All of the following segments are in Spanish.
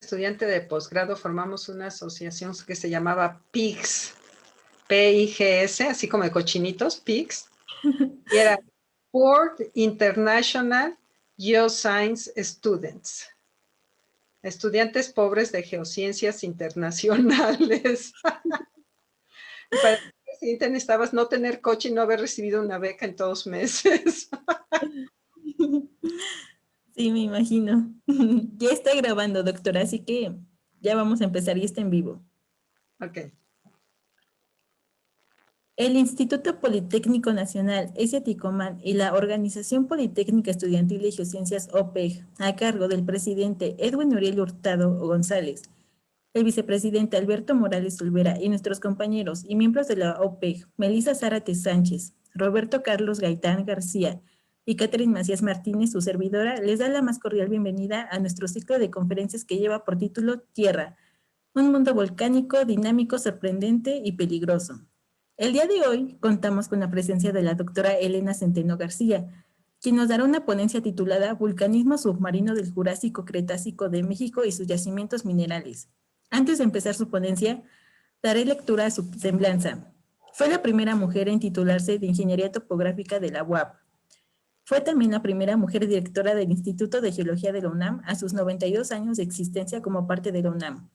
Estudiante de posgrado formamos una asociación que se llamaba PIGS, P-I-G-S, así como de cochinitos, PIGS, y era Poor International Geoscience Students, estudiantes pobres de geociencias internacionales. Y para el presidente necesitabas no tener coche y no haber recibido una beca en 2 meses. Sí, me imagino. Ya está grabando, doctora, así que ya vamos a empezar y está en vivo. Ok. El Instituto Politécnico Nacional, ESIA-Ticomán, y la Organización Politécnica Estudiantil de Geociencias OPEG, a cargo del presidente Edwin Uriel Hurtado González, el vicepresidente Alberto Morales Olvera y nuestros compañeros y miembros de la OPEG, Melissa Zárate Sánchez, Roberto Carlos Gaitán García y Catherine Macías Martínez, su servidora, les da la más cordial bienvenida a nuestro ciclo de conferencias que lleva por título Tierra, un mundo volcánico, dinámico, sorprendente y peligroso. El día de hoy contamos con la presencia de la doctora Elena Centeno García, quien nos dará una ponencia titulada Vulcanismo submarino del Jurásico-Cretácico de México y sus yacimientos minerales. Antes de empezar su ponencia, daré lectura a su semblanza. Fue la primera mujer en titularse de Ingeniería Topográfica de la UAP. Fue también la primera mujer directora del Instituto de Geología de la UNAM a sus 92 años de existencia como parte de la UNAM.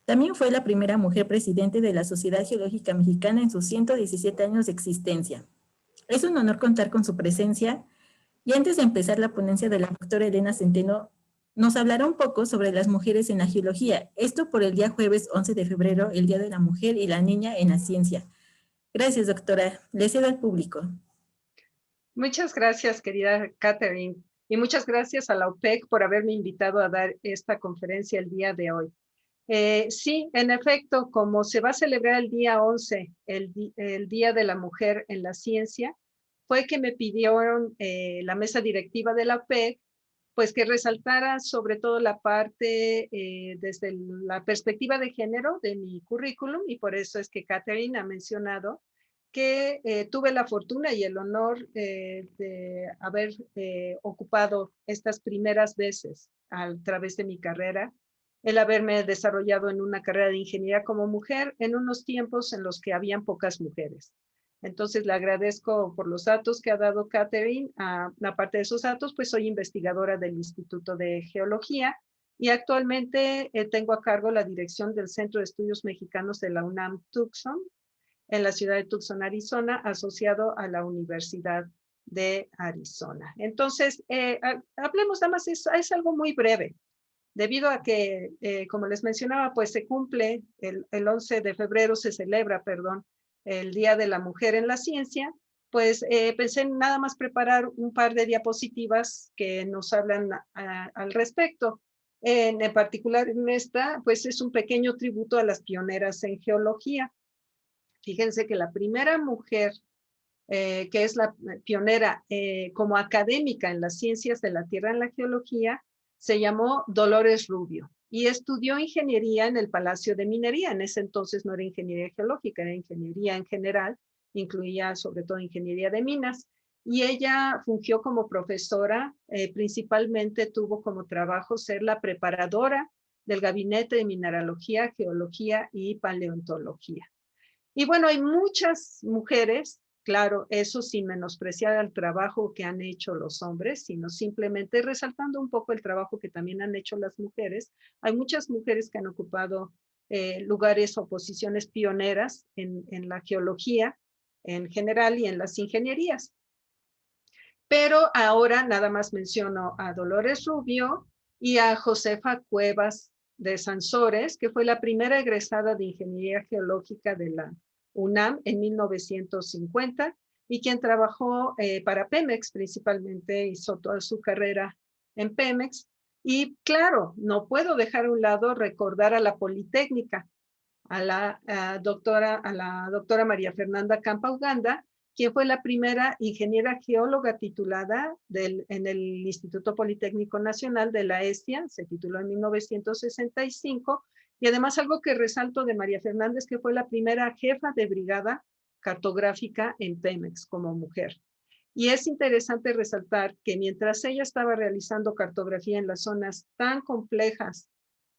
También fue la primera mujer presidente de la Sociedad Geológica Mexicana en sus 117 años de existencia. Es un honor contar con su presencia y antes de empezar la ponencia de la doctora Elena Centeno, nos hablará un poco sobre las mujeres en la geología, esto por el día jueves 11 de febrero, el Día de la Mujer y la Niña en la Ciencia. Gracias, doctora. Le cedo al público. Muchas gracias, querida Catherine, y muchas gracias a la OPEC por haberme invitado a dar esta conferencia el día de hoy. Sí, en efecto, como se va a celebrar el día 11, el Día de la Mujer en la Ciencia, fue que me pidieron la mesa directiva de la OPEC, pues que resaltara sobre todo la parte desde la perspectiva de género de mi currículum, y por eso es que Catherine ha mencionado que tuve la fortuna y el honor de haber ocupado estas primeras veces a través de mi carrera, el haberme desarrollado en una carrera de ingeniería como mujer en unos tiempos en los que habían pocas mujeres. Entonces, le agradezco por los datos que ha dado Catherine. Aparte de esos datos, pues soy investigadora del Instituto de Geología y actualmente tengo a cargo la dirección del Centro de Estudios Mexicanos de la UNAM Tucson, en la ciudad de Tucson, Arizona, asociado a la Universidad de Arizona. Entonces, hablemos nada más, es algo muy breve, debido a que, como les mencionaba, pues se cumple, el 11 de febrero se celebra, perdón, el Día de la Mujer en la Ciencia, pues pensé en nada más preparar un par de diapositivas que nos hablan al respecto. En particular, en esta, pues es un pequeño tributo a las pioneras en geología. Fíjense que la primera mujer que es la pionera como académica en las ciencias de la Tierra en la geología, se llamó Dolores Rubio y estudió ingeniería en el Palacio de Minería. En ese entonces no era ingeniería geológica, era ingeniería en general, incluía sobre todo ingeniería de minas. Y ella fungió como profesora, principalmente tuvo como trabajo ser la preparadora del Gabinete de Mineralogía, Geología y Paleontología. Y bueno, hay muchas mujeres, claro, eso sin menospreciar el trabajo que han hecho los hombres, sino simplemente resaltando un poco el trabajo que también han hecho las mujeres. Hay muchas mujeres que han ocupado lugares o posiciones pioneras en la geología en general y en las ingenierías. Pero ahora nada más menciono a Dolores Rubio y a Josefa Cuevas de Sansores, que fue la primera egresada de Ingeniería Geológica de la UNAM en 1950 y quien trabajó para Pemex principalmente, hizo toda su carrera en Pemex. Y claro, no puedo dejar a un lado recordar a la Politécnica, a la doctora María Fernanda Campa Uganda, quien fue la primera ingeniera geóloga titulada en el Instituto Politécnico Nacional de la ESIA, se tituló en 1965, y además algo que resalto de María Fernández, que fue la primera jefa de brigada cartográfica en Pemex como mujer. Y es interesante resaltar que mientras ella estaba realizando cartografía en las zonas tan complejas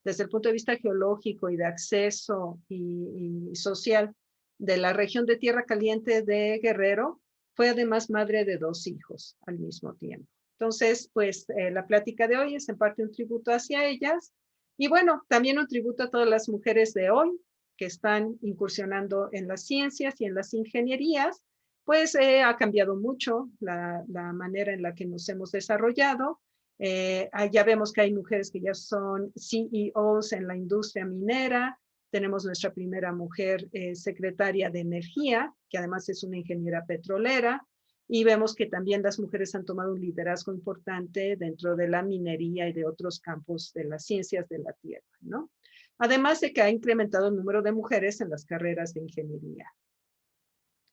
desde el punto de vista geológico y de acceso y social de la región de Tierra Caliente de Guerrero, fue además madre de 2 hijos al mismo tiempo. Entonces, pues la plática de hoy es en parte un tributo hacia ellas y bueno, también un tributo a todas las mujeres de hoy que están incursionando en las ciencias y en las ingenierías, pues ha cambiado mucho la manera en la que nos hemos desarrollado. Ya vemos que hay mujeres que ya son CEOs en la industria minera. Tenemos nuestra primera mujer secretaria de energía, que además es una ingeniera petrolera. Y vemos que también las mujeres han tomado un liderazgo importante dentro de la minería y de otros campos de las ciencias de la tierra, ¿no? Además de que ha incrementado el número de mujeres en las carreras de ingeniería.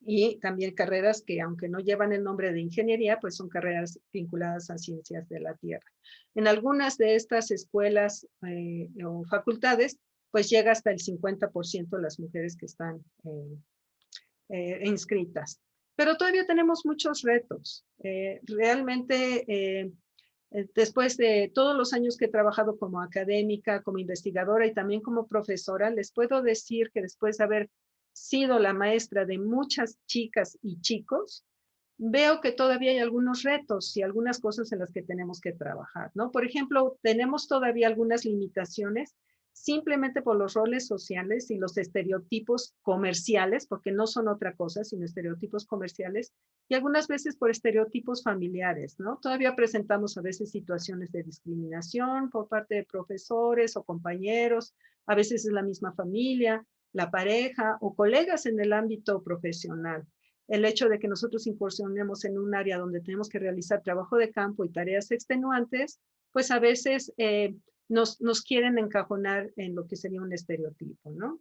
Y también carreras que, aunque no llevan el nombre de ingeniería, pues son carreras vinculadas a ciencias de la tierra. En algunas de estas escuelas o facultades, pues llega hasta el 50% de las mujeres que están inscritas. Pero todavía tenemos muchos retos. Realmente, después de todos los años que he trabajado como académica, como investigadora y también como profesora, les puedo decir que después de haber sido la maestra de muchas chicas y chicos, veo que todavía hay algunos retos y algunas cosas en las que tenemos que trabajar, ¿no? Por ejemplo, tenemos todavía algunas limitaciones simplemente por los roles sociales y los estereotipos comerciales, porque no son otra cosa, sino estereotipos comerciales, y algunas veces por estereotipos familiares, ¿no? Todavía presentamos a veces situaciones de discriminación por parte de profesores o compañeros, a veces es la misma familia, la pareja o colegas en el ámbito profesional. El hecho de que nosotros incursionemos en un área donde tenemos que realizar trabajo de campo y tareas extenuantes, pues a veces nos quieren encajonar en lo que sería un estereotipo, ¿no?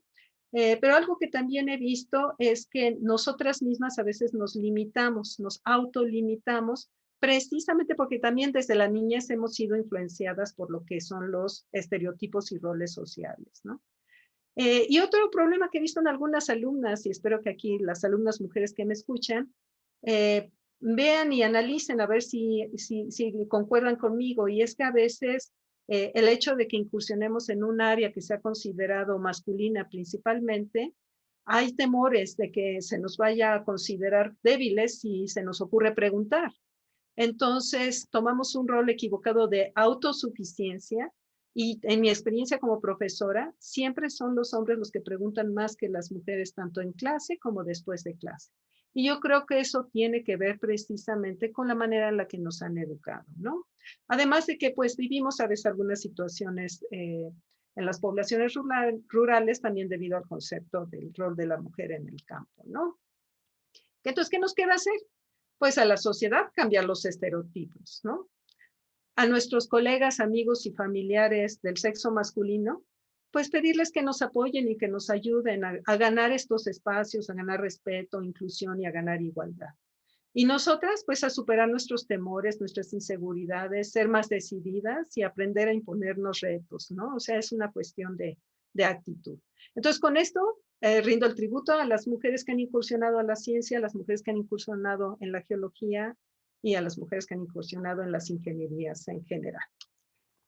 Pero algo que también he visto es que nosotras mismas a veces nos limitamos, nos autolimitamos, precisamente porque también desde la niñez hemos sido influenciadas por lo que son los estereotipos y roles sociales, ¿no? Y otro problema que he visto en algunas alumnas, y espero que aquí las alumnas mujeres que me escuchan, vean y analicen a ver si concuerdan conmigo, y es que a veces el hecho de que incursionemos en un área que sea considerado masculina principalmente, hay temores de que se nos vaya a considerar débiles si se nos ocurre preguntar. Entonces, tomamos un rol equivocado de autosuficiencia y en mi experiencia como profesora, siempre son los hombres los que preguntan más que las mujeres, tanto en clase como después de clase. Y yo creo que eso tiene que ver precisamente con la manera en la que nos han educado, ¿no? Además de que pues vivimos a veces algunas situaciones en las poblaciones rurales también debido al concepto del rol de la mujer en el campo, ¿no? Entonces, ¿qué nos queda hacer? Pues a la sociedad cambiar los estereotipos, ¿no? A nuestros colegas, amigos y familiares del sexo masculino, pues pedirles que nos apoyen y que nos ayuden a ganar estos espacios, a ganar respeto, inclusión y a ganar igualdad. Y nosotras, pues a superar nuestros temores, nuestras inseguridades, ser más decididas y aprender a imponernos retos, ¿no? O sea, es una cuestión de actitud. Entonces, con esto rindo el tributo a las mujeres que han incursionado a la ciencia, a las mujeres que han incursionado en la geología y a las mujeres que han incursionado en las ingenierías en general.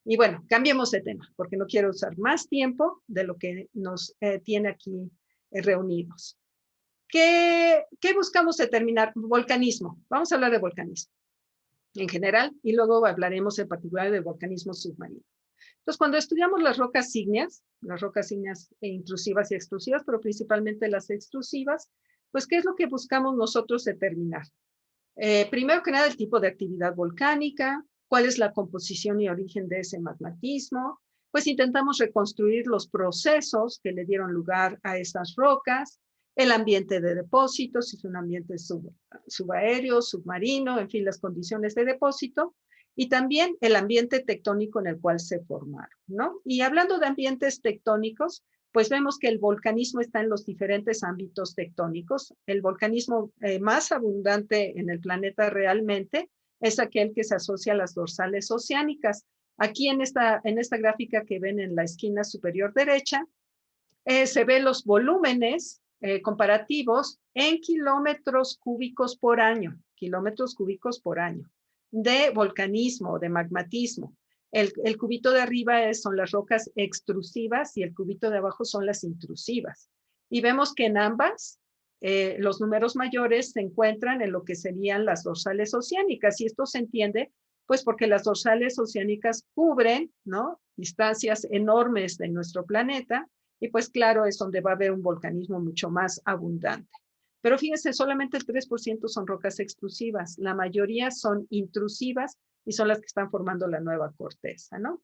Y bueno, cambiemos de tema, porque no quiero usar más tiempo de lo que nos tiene aquí reunidos. ¿Qué buscamos determinar? Volcanismo. Vamos a hablar de volcanismo en general y luego hablaremos en particular de volcanismo submarino. Entonces, cuando estudiamos las rocas ígneas intrusivas y extrusivas, pero principalmente las extrusivas, pues, ¿qué es lo que buscamos nosotros determinar? Primero que nada, el tipo de actividad volcánica, cuál es la composición y origen de ese magmatismo, pues intentamos reconstruir los procesos que le dieron lugar a esas rocas, el ambiente de depósito, si es un ambiente subaéreo, submarino, en fin, las condiciones de depósito, y también el ambiente tectónico en el cual se formaron, ¿no? Y hablando de ambientes tectónicos, pues vemos que el volcanismo está en los diferentes ámbitos tectónicos. El volcanismo más abundante en el planeta realmente es aquel que se asocia a las dorsales oceánicas. Aquí en esta gráfica que ven en la esquina superior derecha, se ven los volúmenes comparativos en kilómetros cúbicos por año, de volcanismo, de magmatismo. El cubito de arriba son las rocas extrusivas y el cubito de abajo son las intrusivas. Y vemos que en ambas los números mayores se encuentran en lo que serían las dorsales oceánicas. Y esto se entiende pues porque las dorsales oceánicas cubren, ¿no?, distancias enormes de nuestro planeta, y pues claro, es donde va a haber un volcanismo mucho más abundante. Pero fíjense, solamente el 3% son rocas extrusivas, la mayoría son intrusivas y son las que están formando la nueva corteza, ¿no?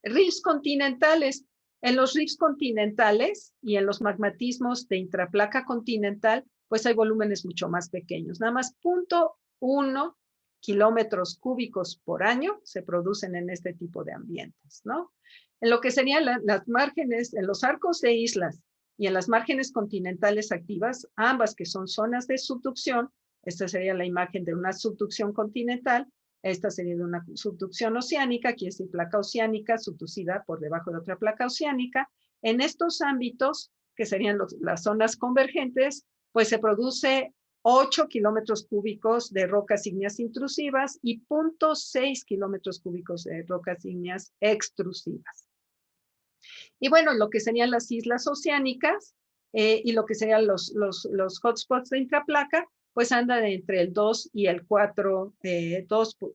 Rifts continentales. En los rifts continentales y en los magmatismos de intraplaca continental, pues hay volúmenes mucho más pequeños, nada más 0.1 kilómetros cúbicos por año se producen en este tipo de ambientes, ¿no? En lo que serían las márgenes, en los arcos de islas y en las márgenes continentales activas, ambas que son zonas de subducción, esta sería la imagen de una subducción continental, esta sería de una subducción oceánica, aquí es placa oceánica subducida por debajo de otra placa oceánica. En estos ámbitos, que serían las zonas convergentes, pues se produce 8 kilómetros cúbicos de rocas ígneas intrusivas y 0.6 kilómetros cúbicos de rocas ígneas extrusivas. Y bueno, lo que serían las islas oceánicas y lo que serían los hotspots de intraplaca, pues andan entre el 2 y el 4,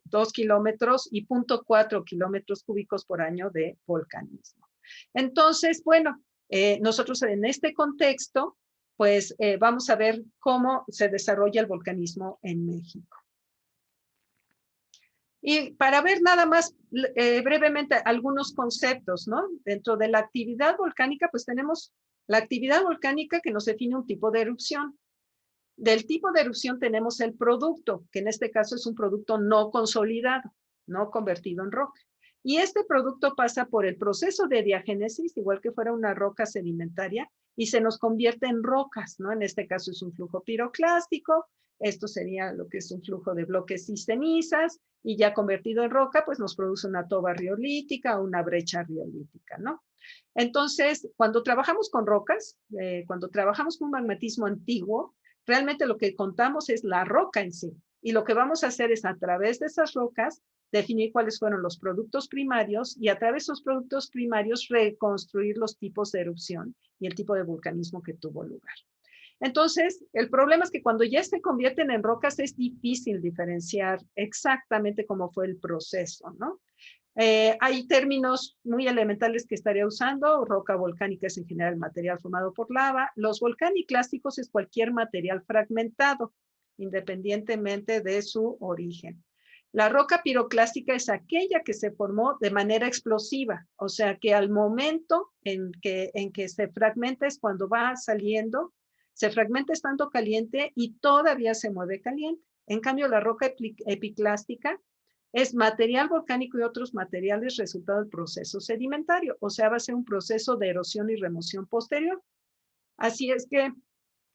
2 kilómetros y 0.4 kilómetros cúbicos por año de volcanismo. Entonces, bueno, nosotros en este contexto, pues vamos a ver cómo se desarrolla el volcanismo en México. Y para ver nada más brevemente algunos conceptos, ¿no? Dentro de la actividad volcánica, pues tenemos la actividad volcánica que nos define un tipo de erupción. Del tipo de erupción tenemos el producto, que en este caso es un producto no consolidado, no convertido en roca. Y este producto pasa por el proceso de diagénesis, igual que fuera una roca sedimentaria, y se nos convierte en rocas, ¿no? En este caso es un flujo piroclástico, esto sería lo que es un flujo de bloques y cenizas, y ya convertido en roca, pues nos produce una toba riolítica o una brecha riolítica, ¿no? Entonces, cuando trabajamos con rocas, cuando trabajamos con un magmatismo antiguo, realmente lo que contamos es la roca en sí. Y lo que vamos a hacer es a través de esas rocas definir cuáles fueron los productos primarios y a través de esos productos primarios reconstruir los tipos de erupción y el tipo de vulcanismo que tuvo lugar. Entonces, el problema es que cuando ya se convierten en rocas es difícil diferenciar exactamente cómo fue el proceso, ¿no? Hay términos muy elementales que estaría usando. Roca volcánica es en general material formado por lava. Los volcaniclásticos es cualquier material fragmentado, independientemente de su origen. La roca piroclástica es aquella que se formó de manera explosiva, o sea que al momento en que se fragmenta es cuando va saliendo, se fragmenta estando caliente y todavía se mueve caliente. En cambio, la roca epiclástica es material volcánico y otros materiales resultado del proceso sedimentario, o sea, va a ser un proceso de erosión y remoción posterior. Así es que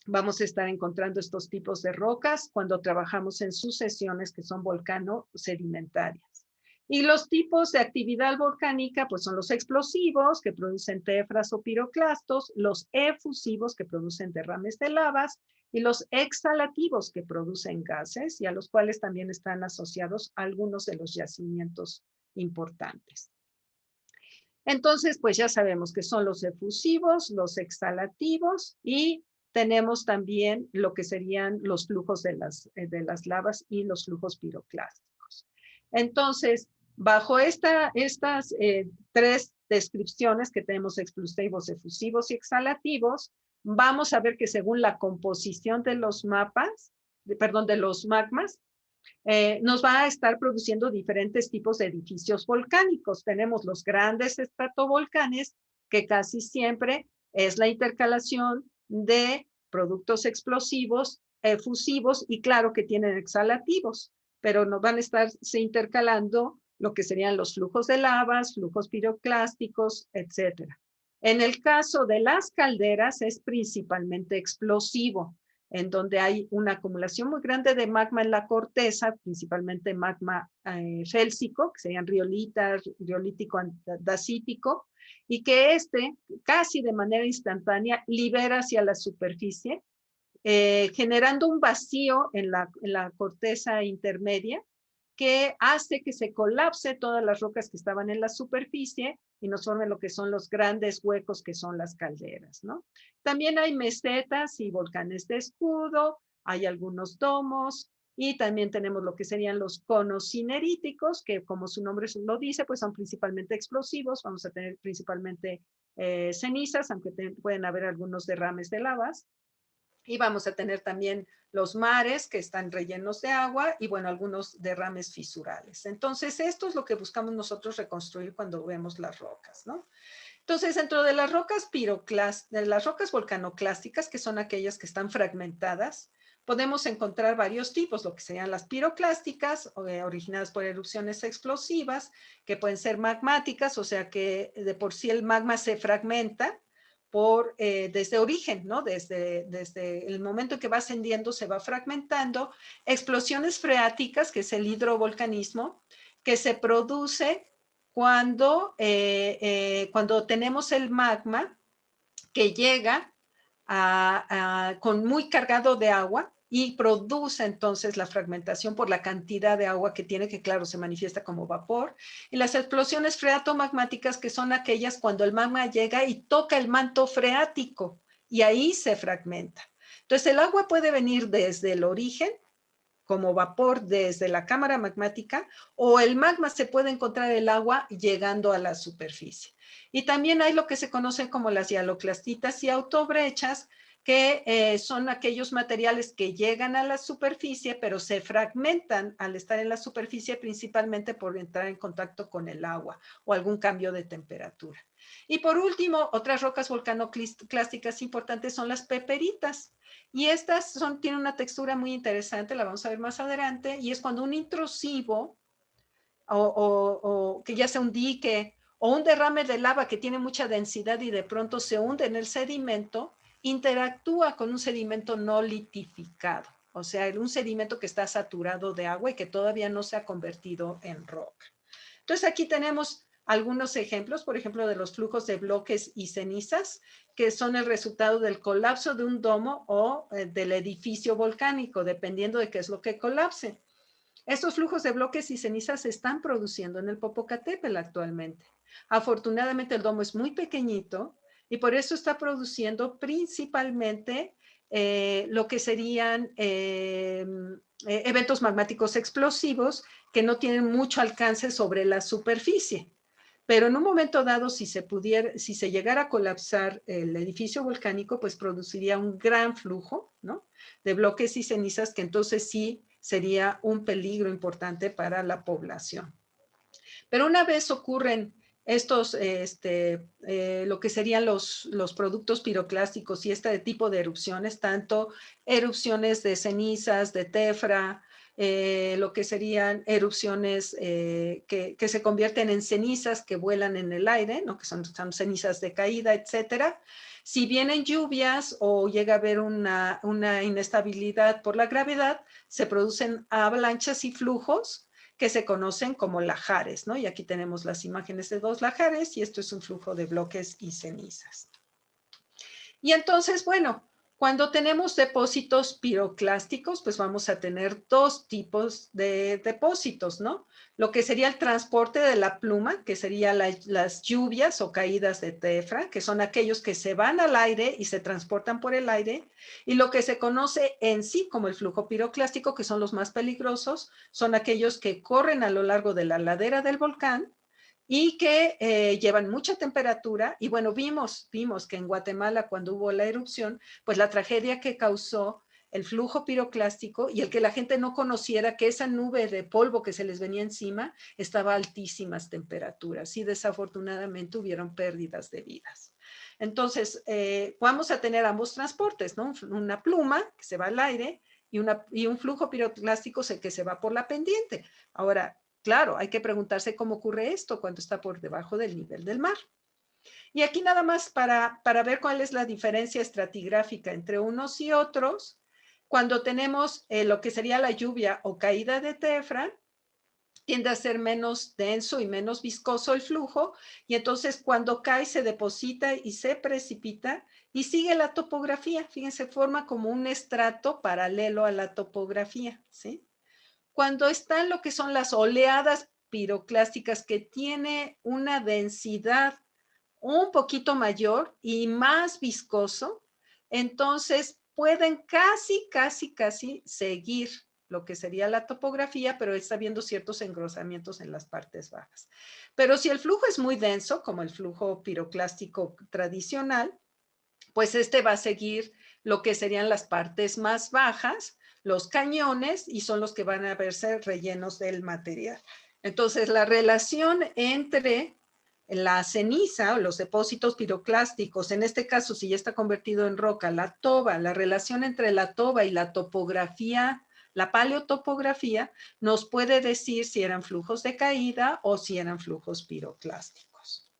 vamos a estar encontrando estos tipos de rocas cuando trabajamos en sucesiones que son volcano-sedimentarias. Y los tipos de actividad volcánica, pues son los explosivos, que producen tefras o piroclastos, los efusivos, que producen derrames de lavas, y los exhalativos, que producen gases, y a los cuales también están asociados algunos de los yacimientos importantes. Entonces, pues ya sabemos que son los efusivos, los exhalativos, y tenemos también lo que serían los flujos de las lavas y los flujos piroclásticos. Entonces, bajo estas tres descripciones que tenemos, explosivos, efusivos y exhalativos, vamos a ver que según la composición de los magmas, nos va a estar produciendo diferentes tipos de edificios volcánicos. Tenemos los grandes estratovolcanes, que casi siempre es la intercalación de productos explosivos, efusivos y claro que tienen exhalativos, pero nos van a estarse intercalando lo que serían los flujos de lavas, flujos piroclásticos, etc. En el caso de las calderas es principalmente explosivo, en donde hay una acumulación muy grande de magma en la corteza, principalmente magma félsico, que serían riolítico dacítico, y que casi de manera instantánea libera hacia la superficie, generando un vacío en la corteza intermedia, que hace que se colapse todas las rocas que estaban en la superficie y nos forme lo que son los grandes huecos que son las calderas, ¿no? También hay mesetas y volcanes de escudo, hay algunos domos y también tenemos lo que serían los conos cineríticos, que como su nombre lo dice, pues son principalmente explosivos. Vamos a tener principalmente cenizas, aunque pueden haber algunos derrames de lavas. Y vamos a tener también los mares que están rellenos de agua y, bueno, algunos derrames fisurales. Entonces, esto es lo que buscamos nosotros reconstruir cuando vemos las rocas, ¿no? Entonces, dentro de las rocas de las rocas volcanoclásticas, que son aquellas que están fragmentadas, podemos encontrar varios tipos, lo que serían las piroclásticas, originadas por erupciones explosivas, que pueden ser magmáticas, o sea que de por sí el magma se fragmenta desde origen, ¿no? Desde el momento en que va ascendiendo se va fragmentando. Explosiones freáticas, que es el hidrovolcanismo, que se produce cuando tenemos el magma que llega con muy cargado de agua y produce entonces la fragmentación por la cantidad de agua que tiene, que claro, se manifiesta como vapor. Y las explosiones freatomagmáticas, que son aquellas cuando el magma llega y toca el manto freático y ahí se fragmenta. Entonces el agua puede venir desde el origen, como vapor desde la cámara magmática, o el magma se puede encontrar el agua llegando a la superficie. Y también hay lo que se conocen como las hialoclastitas y autobrechas, que son aquellos materiales que llegan a la superficie, pero se fragmentan al estar en la superficie, principalmente por entrar en contacto con el agua o algún cambio de temperatura. Y por último, otras rocas volcanoclásticas importantes son las peperitas. Y estas tienen una textura muy interesante, la vamos a ver más adelante, y es cuando un intrusivo, o que ya sea un dique, o un derrame de lava que tiene mucha densidad y de pronto se hunde en el sedimento, interactúa con un sedimento no litificado, o sea, un sedimento que está saturado de agua y que todavía no se ha convertido en roca. Entonces aquí tenemos algunos ejemplos, por ejemplo, de los flujos de bloques y cenizas, que son el resultado del colapso de un domo o del edificio volcánico, dependiendo de qué es lo que colapse. Estos flujos de bloques y cenizas se están produciendo en el Popocatépetl actualmente. Afortunadamente el domo es muy pequeñito y por eso está produciendo principalmente lo que serían eventos magmáticos explosivos que no tienen mucho alcance sobre la superficie. Pero en un momento dado, si se llegara a colapsar el edificio volcánico, pues produciría un gran flujo, ¿no?, de bloques y cenizas, que entonces sí sería un peligro importante para la población. Pero una vez ocurren estos, lo que serían los productos piroclásticos y este tipo de erupciones, tanto erupciones de cenizas, de tefra, lo que serían erupciones que se convierten en cenizas que vuelan en el aire, ¿no?, que son cenizas de caída, etcétera. Si vienen lluvias o llega a haber una inestabilidad por la gravedad, se producen avalanchas y flujos que se conocen como lajares, ¿no? Y aquí tenemos las imágenes de dos lajares y esto es un flujo de bloques y cenizas. Y entonces, bueno, cuando tenemos depósitos piroclásticos, pues vamos a tener dos tipos de depósitos, ¿no? Lo que sería el transporte de la pluma, que serían las lluvias o caídas de tefra, que son aquellos que se van al aire y se transportan por el aire, y lo que se conoce en sí como el flujo piroclástico, que son los más peligrosos, son aquellos que corren a lo largo de la ladera del volcán, y que llevan mucha temperatura. Y bueno, vimos que en Guatemala, cuando hubo la erupción, pues la tragedia que causó el flujo piroclástico y el que la gente no conociera que esa nube de polvo que se les venía encima estaba a altísimas temperaturas y desafortunadamente hubieron pérdidas de vidas. Entonces, vamos a tener ambos transportes, ¿no? Una pluma que se va al aire y un flujo piroclástico que se va por la pendiente. Ahora, claro, hay que preguntarse cómo ocurre esto cuando está por debajo del nivel del mar. Y aquí nada más para ver cuál es la diferencia estratigráfica entre unos y otros. Cuando tenemos lo que sería la lluvia o caída de tefra, tiende a ser menos denso y menos viscoso el flujo, y entonces cuando cae se deposita y se precipita y sigue la topografía. Fíjense, forma como un estrato paralelo a la topografía, ¿sí? cuando están lo que son las oleadas piroclásticas, que tiene una densidad un poquito mayor y más viscoso, entonces pueden casi seguir lo que sería la topografía, pero está viendo ciertos engrosamientos en las partes bajas. Pero si el flujo es muy denso, como el flujo piroclástico tradicional, pues este va a seguir lo que serían las partes más bajas, los cañones, y son los que van a verse rellenos del material. Entonces, la relación entre la ceniza o los depósitos piroclásticos, en este caso, si ya está convertido en roca, la toba, la relación entre la toba y la topografía, la paleotopografía, nos puede decir si eran flujos de caída o si eran flujos piroclásticos.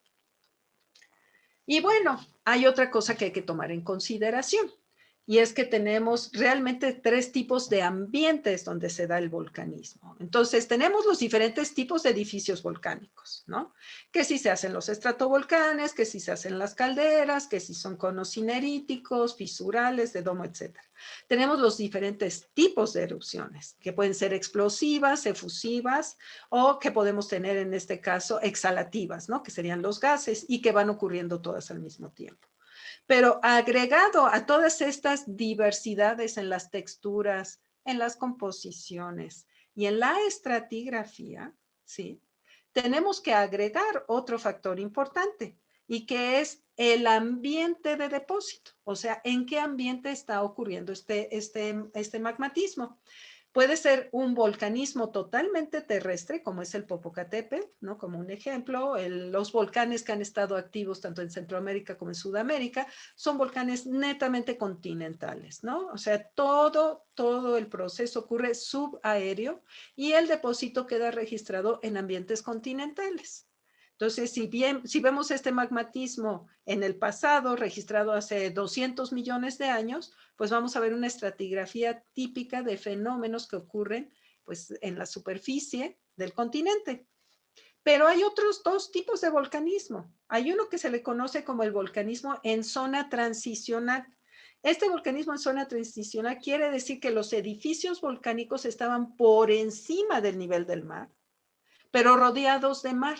Y bueno, hay otra cosa que hay que tomar en consideración, y es que tenemos realmente 3 tipos de ambientes donde se da el volcanismo. Entonces, tenemos los diferentes tipos de edificios volcánicos, ¿no? Que si se hacen los estratovolcanes, que si se hacen las calderas, que si son conos cineríticos, fisurales, de domo, etc. Tenemos los diferentes tipos de erupciones, que pueden ser explosivas, efusivas, o que podemos tener en este caso exhalativas, ¿no? Que serían los gases y que van ocurriendo todas al mismo tiempo. Pero agregado a todas estas diversidades en las texturas, en las composiciones y en la estratigrafía, ¿sí? Tenemos que agregar otro factor importante, y que es el ambiente de depósito, o sea, en qué ambiente está ocurriendo este magmatismo. Puede ser un volcanismo totalmente terrestre, como es el Popocatépetl, ¿no? Como un ejemplo, los volcanes que han estado activos tanto en Centroamérica como en Sudamérica son volcanes netamente continentales, ¿no? O sea, todo el proceso ocurre subaéreo y el depósito queda registrado en ambientes continentales. Entonces, si vemos este magmatismo en el pasado, registrado hace 200 millones de años, pues vamos a ver una estratigrafía típica de fenómenos que ocurren pues, en la superficie del continente. Pero hay otros 2 tipos de volcanismo. Hay uno que se le conoce como el volcanismo en zona transicional. Este volcanismo en zona transicional quiere decir que los edificios volcánicos estaban por encima del nivel del mar, pero rodeados de mar.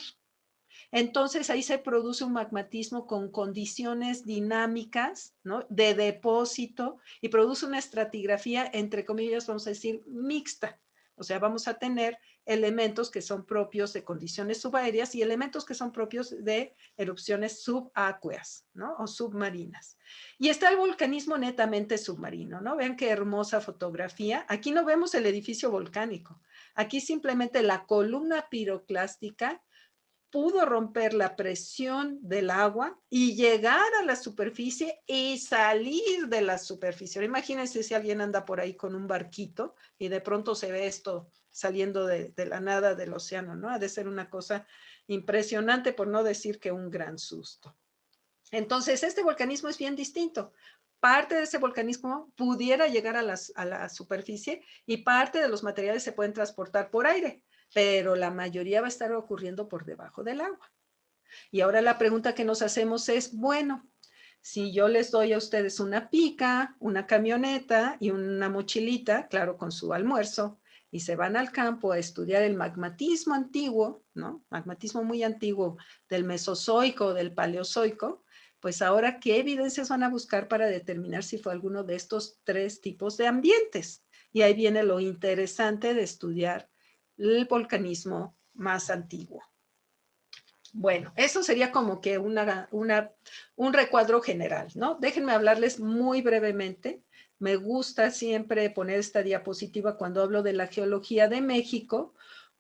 Entonces ahí se produce un magmatismo con condiciones dinámicas, ¿no? De depósito, y produce una estratigrafía, entre comillas, vamos a decir, mixta. O sea, vamos a tener elementos que son propios de condiciones subaéreas y elementos que son propios de erupciones subacueas, ¿no? O submarinas. Y está el volcanismo netamente submarino, ¿no? Vean qué hermosa fotografía. Aquí no vemos el edificio volcánico. Aquí simplemente la columna piroclástica pudo romper la presión del agua y llegar a la superficie y salir de la superficie. Imagínense si alguien anda por ahí con un barquito y de pronto se ve esto saliendo de la nada del océano, ¿no? Ha de ser una cosa impresionante, por no decir que un gran susto. Entonces, este volcanismo es bien distinto. Parte de ese volcanismo pudiera llegar a la superficie y parte de los materiales se pueden transportar por aire, pero la mayoría va a estar ocurriendo por debajo del agua. Y ahora la pregunta que nos hacemos es, bueno, si yo les doy a ustedes una pica, una camioneta y una mochilita, claro, con su almuerzo, y se van al campo a estudiar el magmatismo antiguo, ¿no? Magmatismo muy antiguo del Mesozoico, del Paleozoico, pues ahora, ¿qué evidencias van a buscar para determinar si fue alguno de estos 3 tipos de ambientes? Y ahí viene lo interesante de estudiar el volcanismo más antiguo. Bueno, eso sería como que un recuadro general, ¿no? Déjenme hablarles muy brevemente. Me gusta siempre poner esta diapositiva cuando hablo de la geología de México,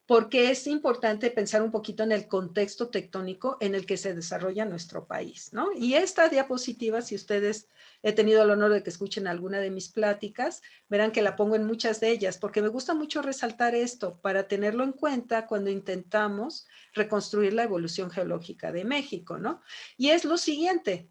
porque es importante pensar un poquito en el contexto tectónico en el que se desarrolla nuestro país, ¿no? Y esta diapositiva, si ustedes he tenido el honor de que escuchen alguna de mis pláticas, verán que la pongo en muchas de ellas, porque me gusta mucho resaltar esto para tenerlo en cuenta cuando intentamos reconstruir la evolución geológica de México, ¿no? Y es lo siguiente,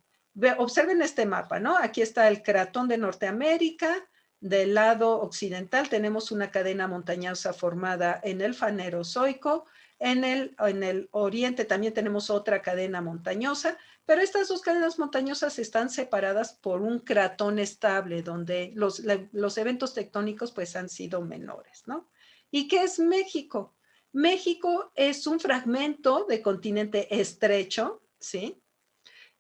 observen este mapa, ¿no? Aquí está el cratón de Norteamérica. Del lado occidental tenemos una cadena montañosa formada en el Fanerozoico. En el oriente también tenemos otra cadena montañosa, pero estas 2 cadenas montañosas están separadas por un cratón estable, donde los eventos tectónicos pues han sido menores, ¿no? ¿Y qué es México? México es un fragmento de continente estrecho, ¿sí?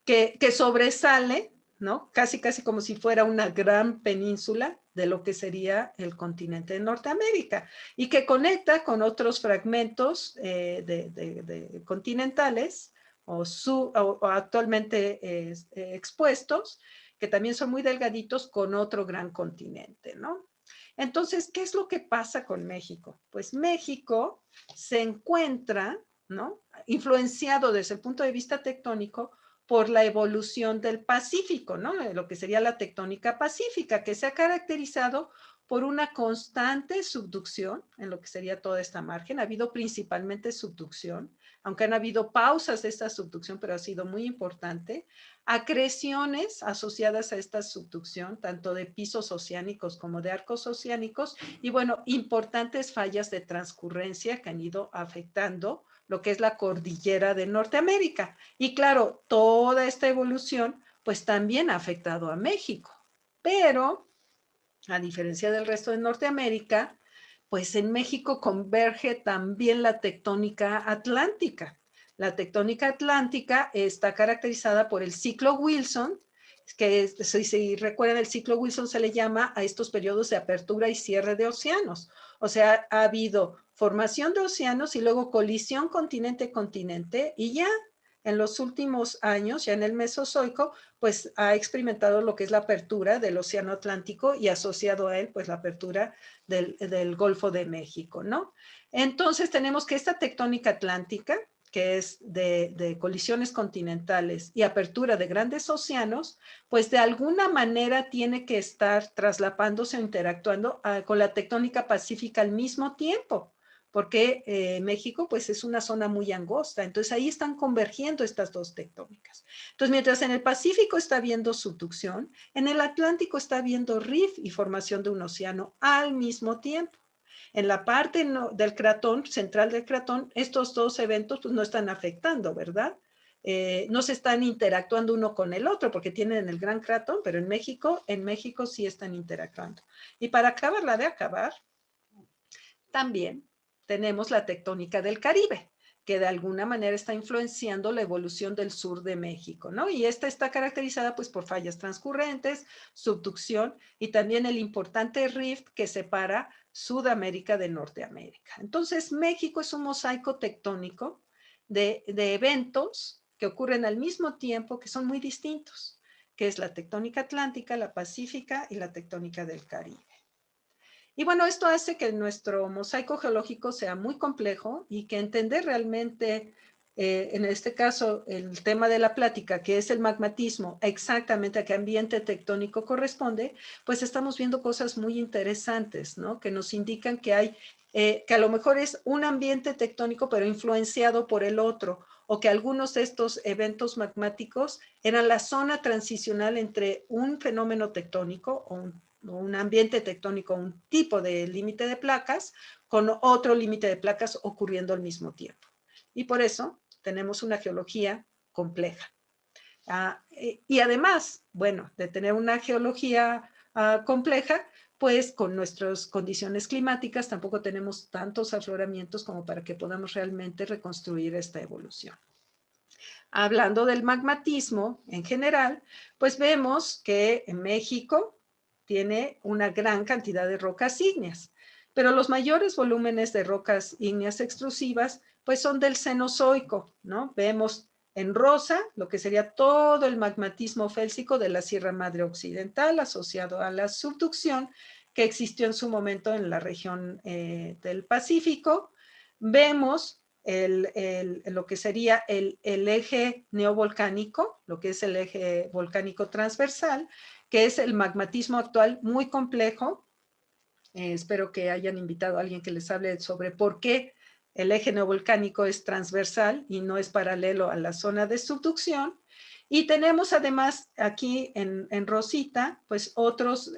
Que sobresale, ¿no? Casi, casi como si fuera una gran península de lo que sería el continente de Norteamérica y que conecta con otros fragmentos de continentales o actualmente expuestos, que también son muy delgaditos con otro gran continente, ¿no? Entonces, ¿qué es lo que pasa con México? Pues México se encuentra, ¿no? Influenciado desde el punto de vista tectónico por la evolución del Pacífico, ¿no? Lo que sería la tectónica pacífica, que se ha caracterizado por una constante subducción en lo que sería toda esta margen. Ha habido principalmente subducción, aunque han habido pausas de esta subducción, pero ha sido muy importante. Acreciones asociadas a esta subducción, tanto de pisos oceánicos como de arcos oceánicos, y bueno, importantes fallas de transcurrencia que han ido afectando lo que es la cordillera de Norteamérica. Y claro, toda esta evolución pues también ha afectado a México. Pero, a diferencia del resto de Norteamérica, pues en México converge también la tectónica atlántica. La tectónica atlántica está caracterizada por el ciclo Wilson, que si recuerdan, el ciclo Wilson se le llama a estos periodos de apertura y cierre de océanos. O sea, ha habido formación de océanos y luego colisión continente-continente y ya en los últimos años, ya en el Mesozoico, pues ha experimentado lo que es la apertura del Océano Atlántico y asociado a él, pues la apertura del Golfo de México, ¿no? Entonces tenemos que esta tectónica atlántica, que es de colisiones continentales y apertura de grandes océanos, pues de alguna manera tiene que estar traslapándose o interactuando con la tectónica pacífica al mismo tiempo, porque México pues es una zona muy angosta, entonces ahí están convergiendo estas dos tectónicas. Entonces mientras en el Pacífico está habiendo subducción, en el Atlántico está habiendo rift y formación de un océano al mismo tiempo. En la parte del cratón, central del cratón, estos dos eventos pues, no están afectando, ¿verdad? No se están interactuando uno con el otro porque tienen el gran cratón, pero en México sí están interactuando. Y para acabarla de acabar, también tenemos la tectónica del Caribe, que de alguna manera está influenciando la evolución del sur de México, ¿no? Y esta está caracterizada pues por fallas transcurrentes, subducción y también el importante rift que separa Sudamérica de Norteamérica. Entonces, México es un mosaico tectónico de eventos que ocurren al mismo tiempo, que son muy distintos, que es la tectónica atlántica, la pacífica y la tectónica del Caribe. Y bueno, esto hace que nuestro mosaico geológico sea muy complejo y que entender realmente, en este caso, el tema de la plática, que es el magmatismo, exactamente a qué ambiente tectónico corresponde, pues estamos viendo cosas muy interesantes, ¿no? Que nos indican que hay, que a lo mejor es un ambiente tectónico, pero influenciado por el otro, o que algunos de estos eventos magmáticos eran la zona transicional entre un fenómeno tectónico o un ambiente tectónico, un tipo de límite de placas, con otro límite de placas ocurriendo al mismo tiempo. Y por eso tenemos una geología compleja. Y además, bueno, de tener una geología compleja, pues con nuestras condiciones climáticas tampoco tenemos tantos afloramientos como para que podamos realmente reconstruir esta evolución. Hablando del magmatismo en general, pues vemos que en México tiene una gran cantidad de rocas ígneas, pero los mayores volúmenes de rocas ígneas extrusivas pues son del Cenozoico, ¿no? Vemos en rosa lo que sería todo el magmatismo félsico de la Sierra Madre Occidental asociado a la subducción que existió en su momento en la región del Pacífico. Vemos lo que sería el eje neovolcánico, lo que es el eje volcánico transversal, que es el magmatismo actual muy complejo. Espero que hayan invitado a alguien que les hable sobre por qué el eje neovolcánico es transversal y no es paralelo a la zona de subducción. Y tenemos además aquí en rosita, pues otros,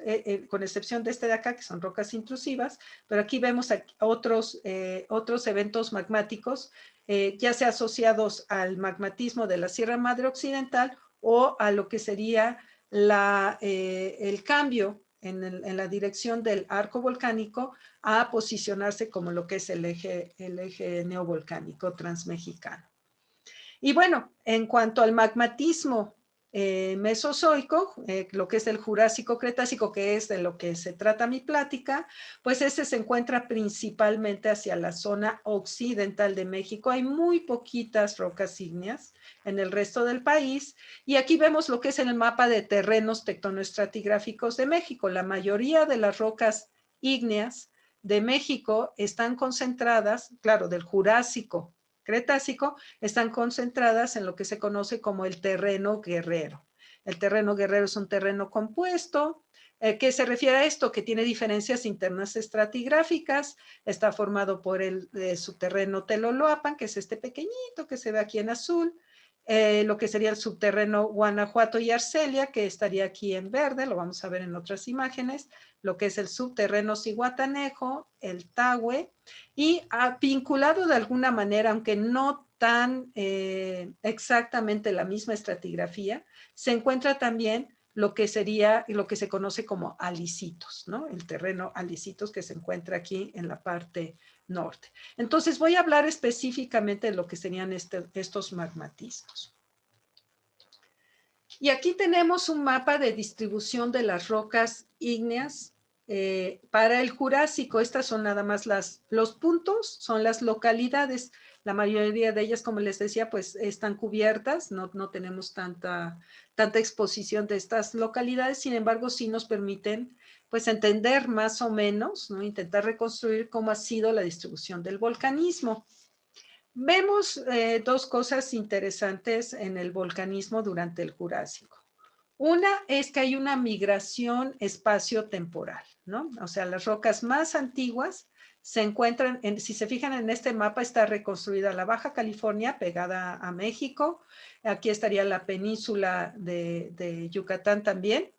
con excepción de este de acá, que son rocas intrusivas, pero aquí vemos otros eventos magmáticos, ya sea asociados al magmatismo de la Sierra Madre Occidental o a lo que sería el cambio en la dirección del arco volcánico a posicionarse como lo que es el eje neovolcánico transmexicano. Y bueno, en cuanto al magmatismo mesozoico, lo que es el Jurásico-Cretácico, que es de lo que se trata mi plática, pues ese se encuentra principalmente hacia la zona occidental de México. Hay muy poquitas rocas ígneas en el resto del país, y aquí vemos lo que es el mapa de terrenos tectonoestratigráficos de México. La mayoría de las rocas ígneas de México están concentradas, claro, del Jurásico Cretácico, están concentradas en lo que se conoce como el terreno guerrero. El terreno guerrero es un terreno compuesto, que se refiere a esto, que tiene diferencias internas estratigráficas, está formado por el subterreno Teloloapan, que es este pequeñito que se ve aquí en azul, lo que sería el subterreno Guanajuato y Arcelia, que estaría aquí en verde, lo vamos a ver en otras imágenes, lo que es el subterreno Zihuatanejo, el Tahue, y vinculado de alguna manera, aunque no tan exactamente la misma estratigrafía, se encuentra también lo que sería, lo que se conoce como alicitos, ¿no? El terreno alicitos que se encuentra aquí en la parte norte. Entonces voy a hablar específicamente de lo que serían estos magmatismos. Y aquí tenemos un mapa de distribución de las rocas ígneas para el Jurásico. Estas son nada más los puntos, son las localidades. La mayoría de ellas, como les decía, pues están cubiertas, no tenemos tanta exposición de estas localidades, sin embargo, sí nos permiten pues entender más o menos, ¿no? Intentar reconstruir cómo ha sido la distribución del volcanismo. Vemos dos cosas interesantes en el volcanismo durante el Jurásico. Una es que hay una migración espacio-temporal, ¿no? O sea, las rocas más antiguas se encuentran, si se fijan en este mapa, está reconstruida la Baja California pegada a México. Aquí estaría la península de Yucatán también,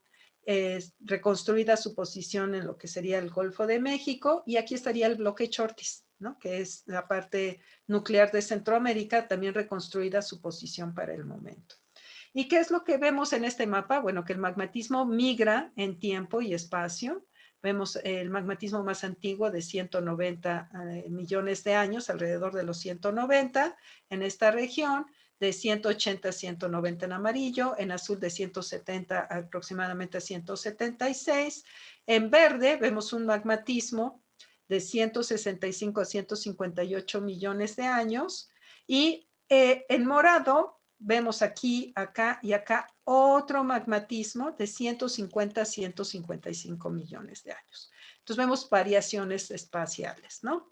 reconstruida su posición en lo que sería el Golfo de México, y aquí estaría el bloque Chortis, ¿no? Que es la parte nuclear de Centroamérica, también reconstruida su posición para el momento. ¿Y qué es lo que vemos en este mapa? Bueno, que el magmatismo migra en tiempo y espacio. Vemos el magmatismo más antiguo de 190 millones de años, alrededor de los 190 en esta región, de 180 a 190 en amarillo, en azul de 170 aproximadamente a 176. En verde vemos un magmatismo de 165 a 158 millones de años, y en morado vemos aquí, acá y acá otro magmatismo de 150 a 155 millones de años. Entonces vemos variaciones espaciales, ¿no?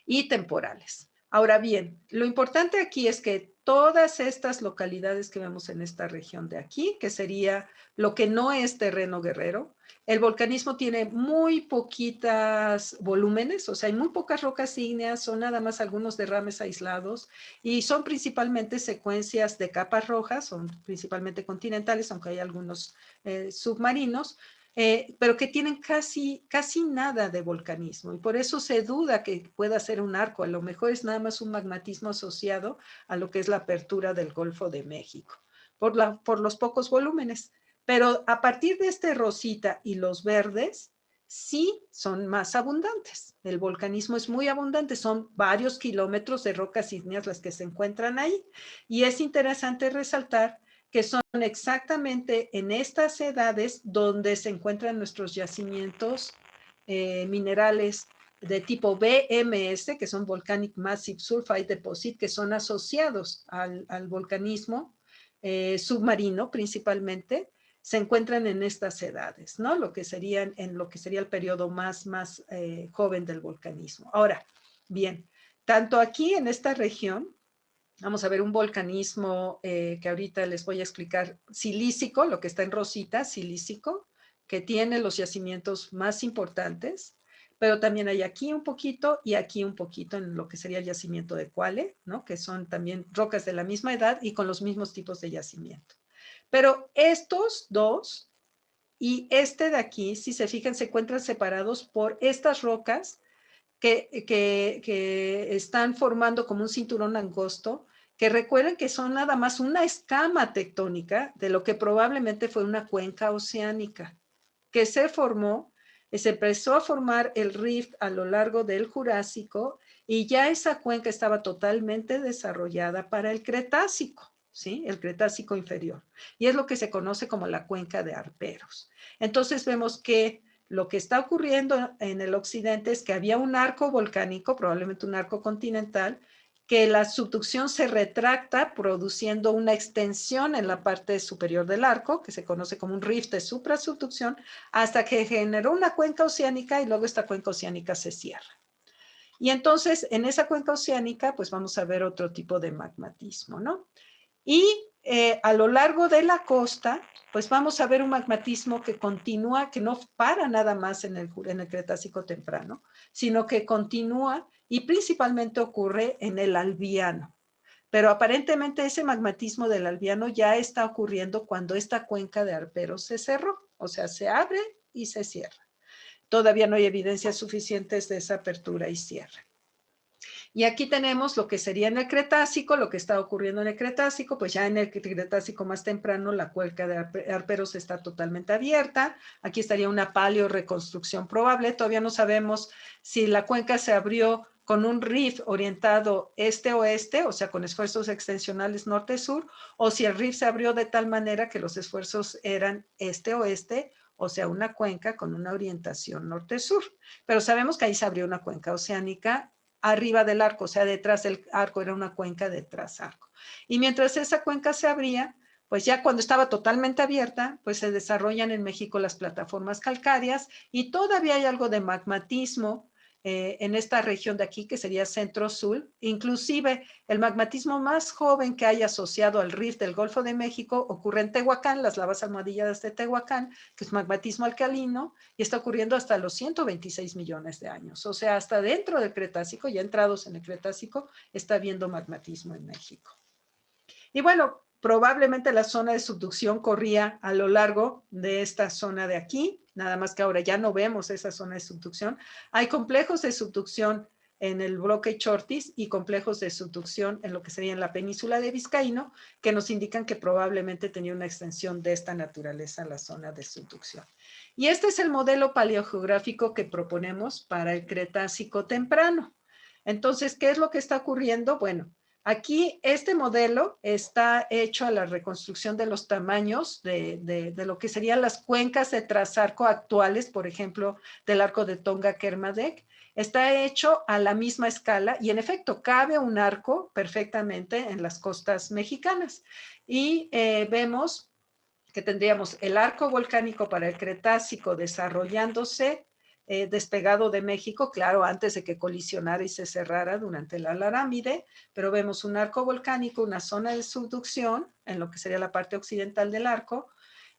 Y temporales. Ahora bien, lo importante aquí es que todas estas localidades que vemos en esta región de aquí, que sería lo que no es terreno guerrero, el volcanismo tiene muy poquitas volúmenes, o sea, hay muy pocas rocas ígneas, son nada más algunos derrames aislados, y son principalmente secuencias de capas rojas, son principalmente continentales, aunque hay algunos submarinos, pero que tienen casi nada de volcanismo, y por eso se duda que pueda ser un arco. A lo mejor es nada más un magmatismo asociado a lo que es la apertura del Golfo de México, por los pocos volúmenes. Pero a partir de este rosita y los verdes, sí son más abundantes. El volcanismo es muy abundante, son varios kilómetros de rocas ígneas las que se encuentran ahí, y es interesante resaltar que son exactamente en estas edades donde se encuentran nuestros yacimientos minerales de tipo VMS, que son Volcanic Massive Sulfide Deposit, que son asociados al volcanismo submarino principalmente, se encuentran en estas edades, ¿no? Lo que sería el periodo más joven del volcanismo. Ahora, bien, tanto aquí en esta región, vamos a ver un volcanismo que ahorita les voy a explicar, silícico, lo que está en rosita, silícico, que tiene los yacimientos más importantes, pero también hay aquí un poquito y aquí un poquito en lo que sería el yacimiento de Cuale, ¿no? Que son también rocas de la misma edad y con los mismos tipos de yacimiento. Pero estos dos y este de aquí, si se fijan, se encuentran separados por estas rocas que están formando como un cinturón angosto, que recuerden que son nada más una escama tectónica de lo que probablemente fue una cuenca oceánica. que se formó, se empezó a formar el rift a lo largo del Jurásico y ya esa cuenca estaba totalmente desarrollada para el Cretácico, ¿sí? El Cretácico inferior. Y es lo que se conoce como la cuenca de Arperos. Entonces vemos que lo que está ocurriendo en el occidente es que había un arco volcánico, probablemente un arco continental, que la subducción se retracta produciendo una extensión en la parte superior del arco, que se conoce como un rift de suprasubducción, hasta que generó una cuenca oceánica y luego esta cuenca oceánica se cierra. Y entonces en esa cuenca oceánica pues vamos a ver otro tipo de magmatismo, ¿no? Y a lo largo de la costa, pues vamos a ver un magmatismo que continúa, que no para nada más en el Cretácico temprano, sino que continúa y principalmente ocurre en el Albiano. Pero aparentemente ese magmatismo del Albiano ya está ocurriendo cuando esta cuenca de Arperos se cerró, o sea, se abre y se cierra. Todavía no hay evidencias suficientes de esa apertura y cierre. Y aquí tenemos lo que sería en el Cretácico, lo que está ocurriendo en el Cretácico, pues ya en el Cretácico más temprano la cuenca de Arperos está totalmente abierta. Aquí estaría una paleoreconstrucción probable. Todavía no sabemos si la cuenca se abrió con un rift orientado este-oeste, o sea, con esfuerzos extensionales norte-sur, o si el rift se abrió de tal manera que los esfuerzos eran este-oeste, o sea, una cuenca con una orientación norte-sur. Pero sabemos que ahí se abrió una cuenca oceánica arriba del arco, o sea, detrás del arco, era una cuenca detrás arco. Y mientras esa cuenca se abría, pues ya cuando estaba totalmente abierta, pues se desarrollan en México las plataformas calcáreas y todavía hay algo de magmatismo en esta región de aquí, que sería centro-sur. Inclusive el magmatismo más joven que hay asociado al rift del Golfo de México ocurre en Tehuacán, las lavas almohadilladas de Tehuacán, que es magmatismo alcalino, y está ocurriendo hasta los 126 millones de años. O sea, hasta dentro del Cretácico, ya entrados en el Cretácico, está habiendo magmatismo en México. Y bueno, probablemente la zona de subducción corría a lo largo de esta zona de aquí, nada más que ahora ya no vemos esa zona de subducción. Hay complejos de subducción en el bloque Chortis y complejos de subducción en lo que sería en la península de Vizcaíno, que nos indican que probablemente tenía una extensión de esta naturaleza en la zona de subducción. Y este es el modelo paleogeográfico que proponemos para el Cretácico temprano. Entonces, ¿qué es lo que está ocurriendo? Bueno, aquí este modelo está hecho a la reconstrucción de los tamaños de lo que serían las cuencas de trasarco actuales, por ejemplo, del arco de Tonga-Kermadec. Está hecho a la misma escala y en efecto cabe un arco perfectamente en las costas mexicanas. Y vemos que tendríamos el arco volcánico para el Cretácico desarrollándose despegado de México, claro, antes de que colisionara y se cerrara durante la Larámide, pero vemos un arco volcánico, una zona de subducción en lo que sería la parte occidental del arco.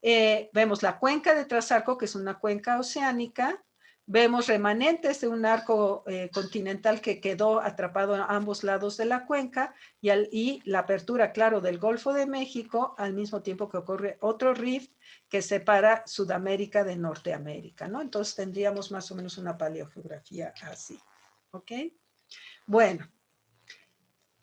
Vemos la cuenca de Trasarco, que es una cuenca oceánica. Vemos remanentes de un arco continental que quedó atrapado a ambos lados de la cuenca y la apertura, claro, del Golfo de México, al mismo tiempo que ocurre otro rift que separa Sudamérica de Norteamérica, ¿no? Entonces tendríamos más o menos una paleogeografía así, ¿ok? Bueno,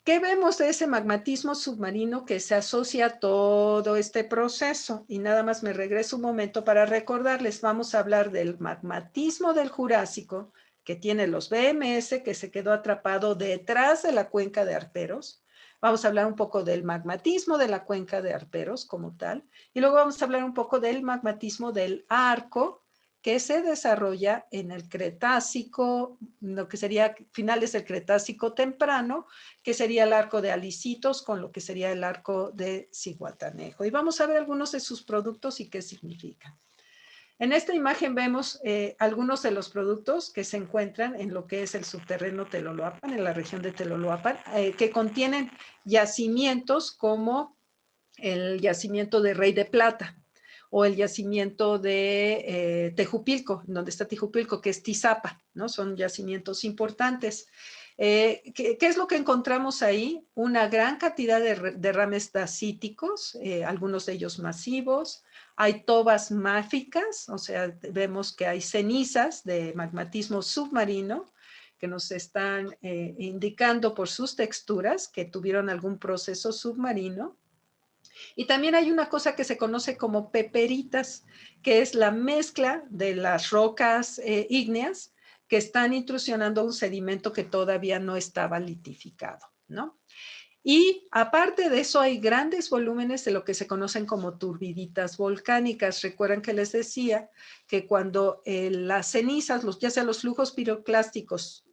¿qué vemos de ese magmatismo submarino que se asocia a todo este proceso? Y nada más me regreso un momento para recordarles, vamos a hablar del magmatismo del Jurásico, que tiene los BMS, que se quedó atrapado detrás de la cuenca de Arperos. Vamos a hablar un poco del magmatismo de la cuenca de Arperos como tal. Y luego vamos a hablar un poco del magmatismo del arco, que se desarrolla en el Cretácico, lo que sería finales del Cretácico temprano, que sería el arco de Alicitos con lo que sería el arco de Zihuatanejo. Y vamos a ver algunos de sus productos y qué significan. En esta imagen vemos algunos de los productos que se encuentran en lo que es el subterráneo Teloloapan, en la región de Teloloapan, que contienen yacimientos como el yacimiento de Rey de Plata o el yacimiento de Tejupilco, donde está Tejupilco, que es Tizapa, ¿no? Son yacimientos importantes. ¿Qué es lo que encontramos ahí? Una gran cantidad de derrames dacíticos, algunos de ellos masivos. Hay tobas máficas, o sea, vemos que hay cenizas de magmatismo submarino que nos están indicando por sus texturas que tuvieron algún proceso submarino. Y también hay una cosa que se conoce como peperitas, que es la mezcla de las rocas ígneas que están intrusionando un sedimento que todavía no estaba litificado, ¿no? Y aparte de eso hay grandes volúmenes de lo que se conocen como turbiditas volcánicas. Recuerdan que les decía que cuando las cenizas, ya sea los flujos piroclásticos,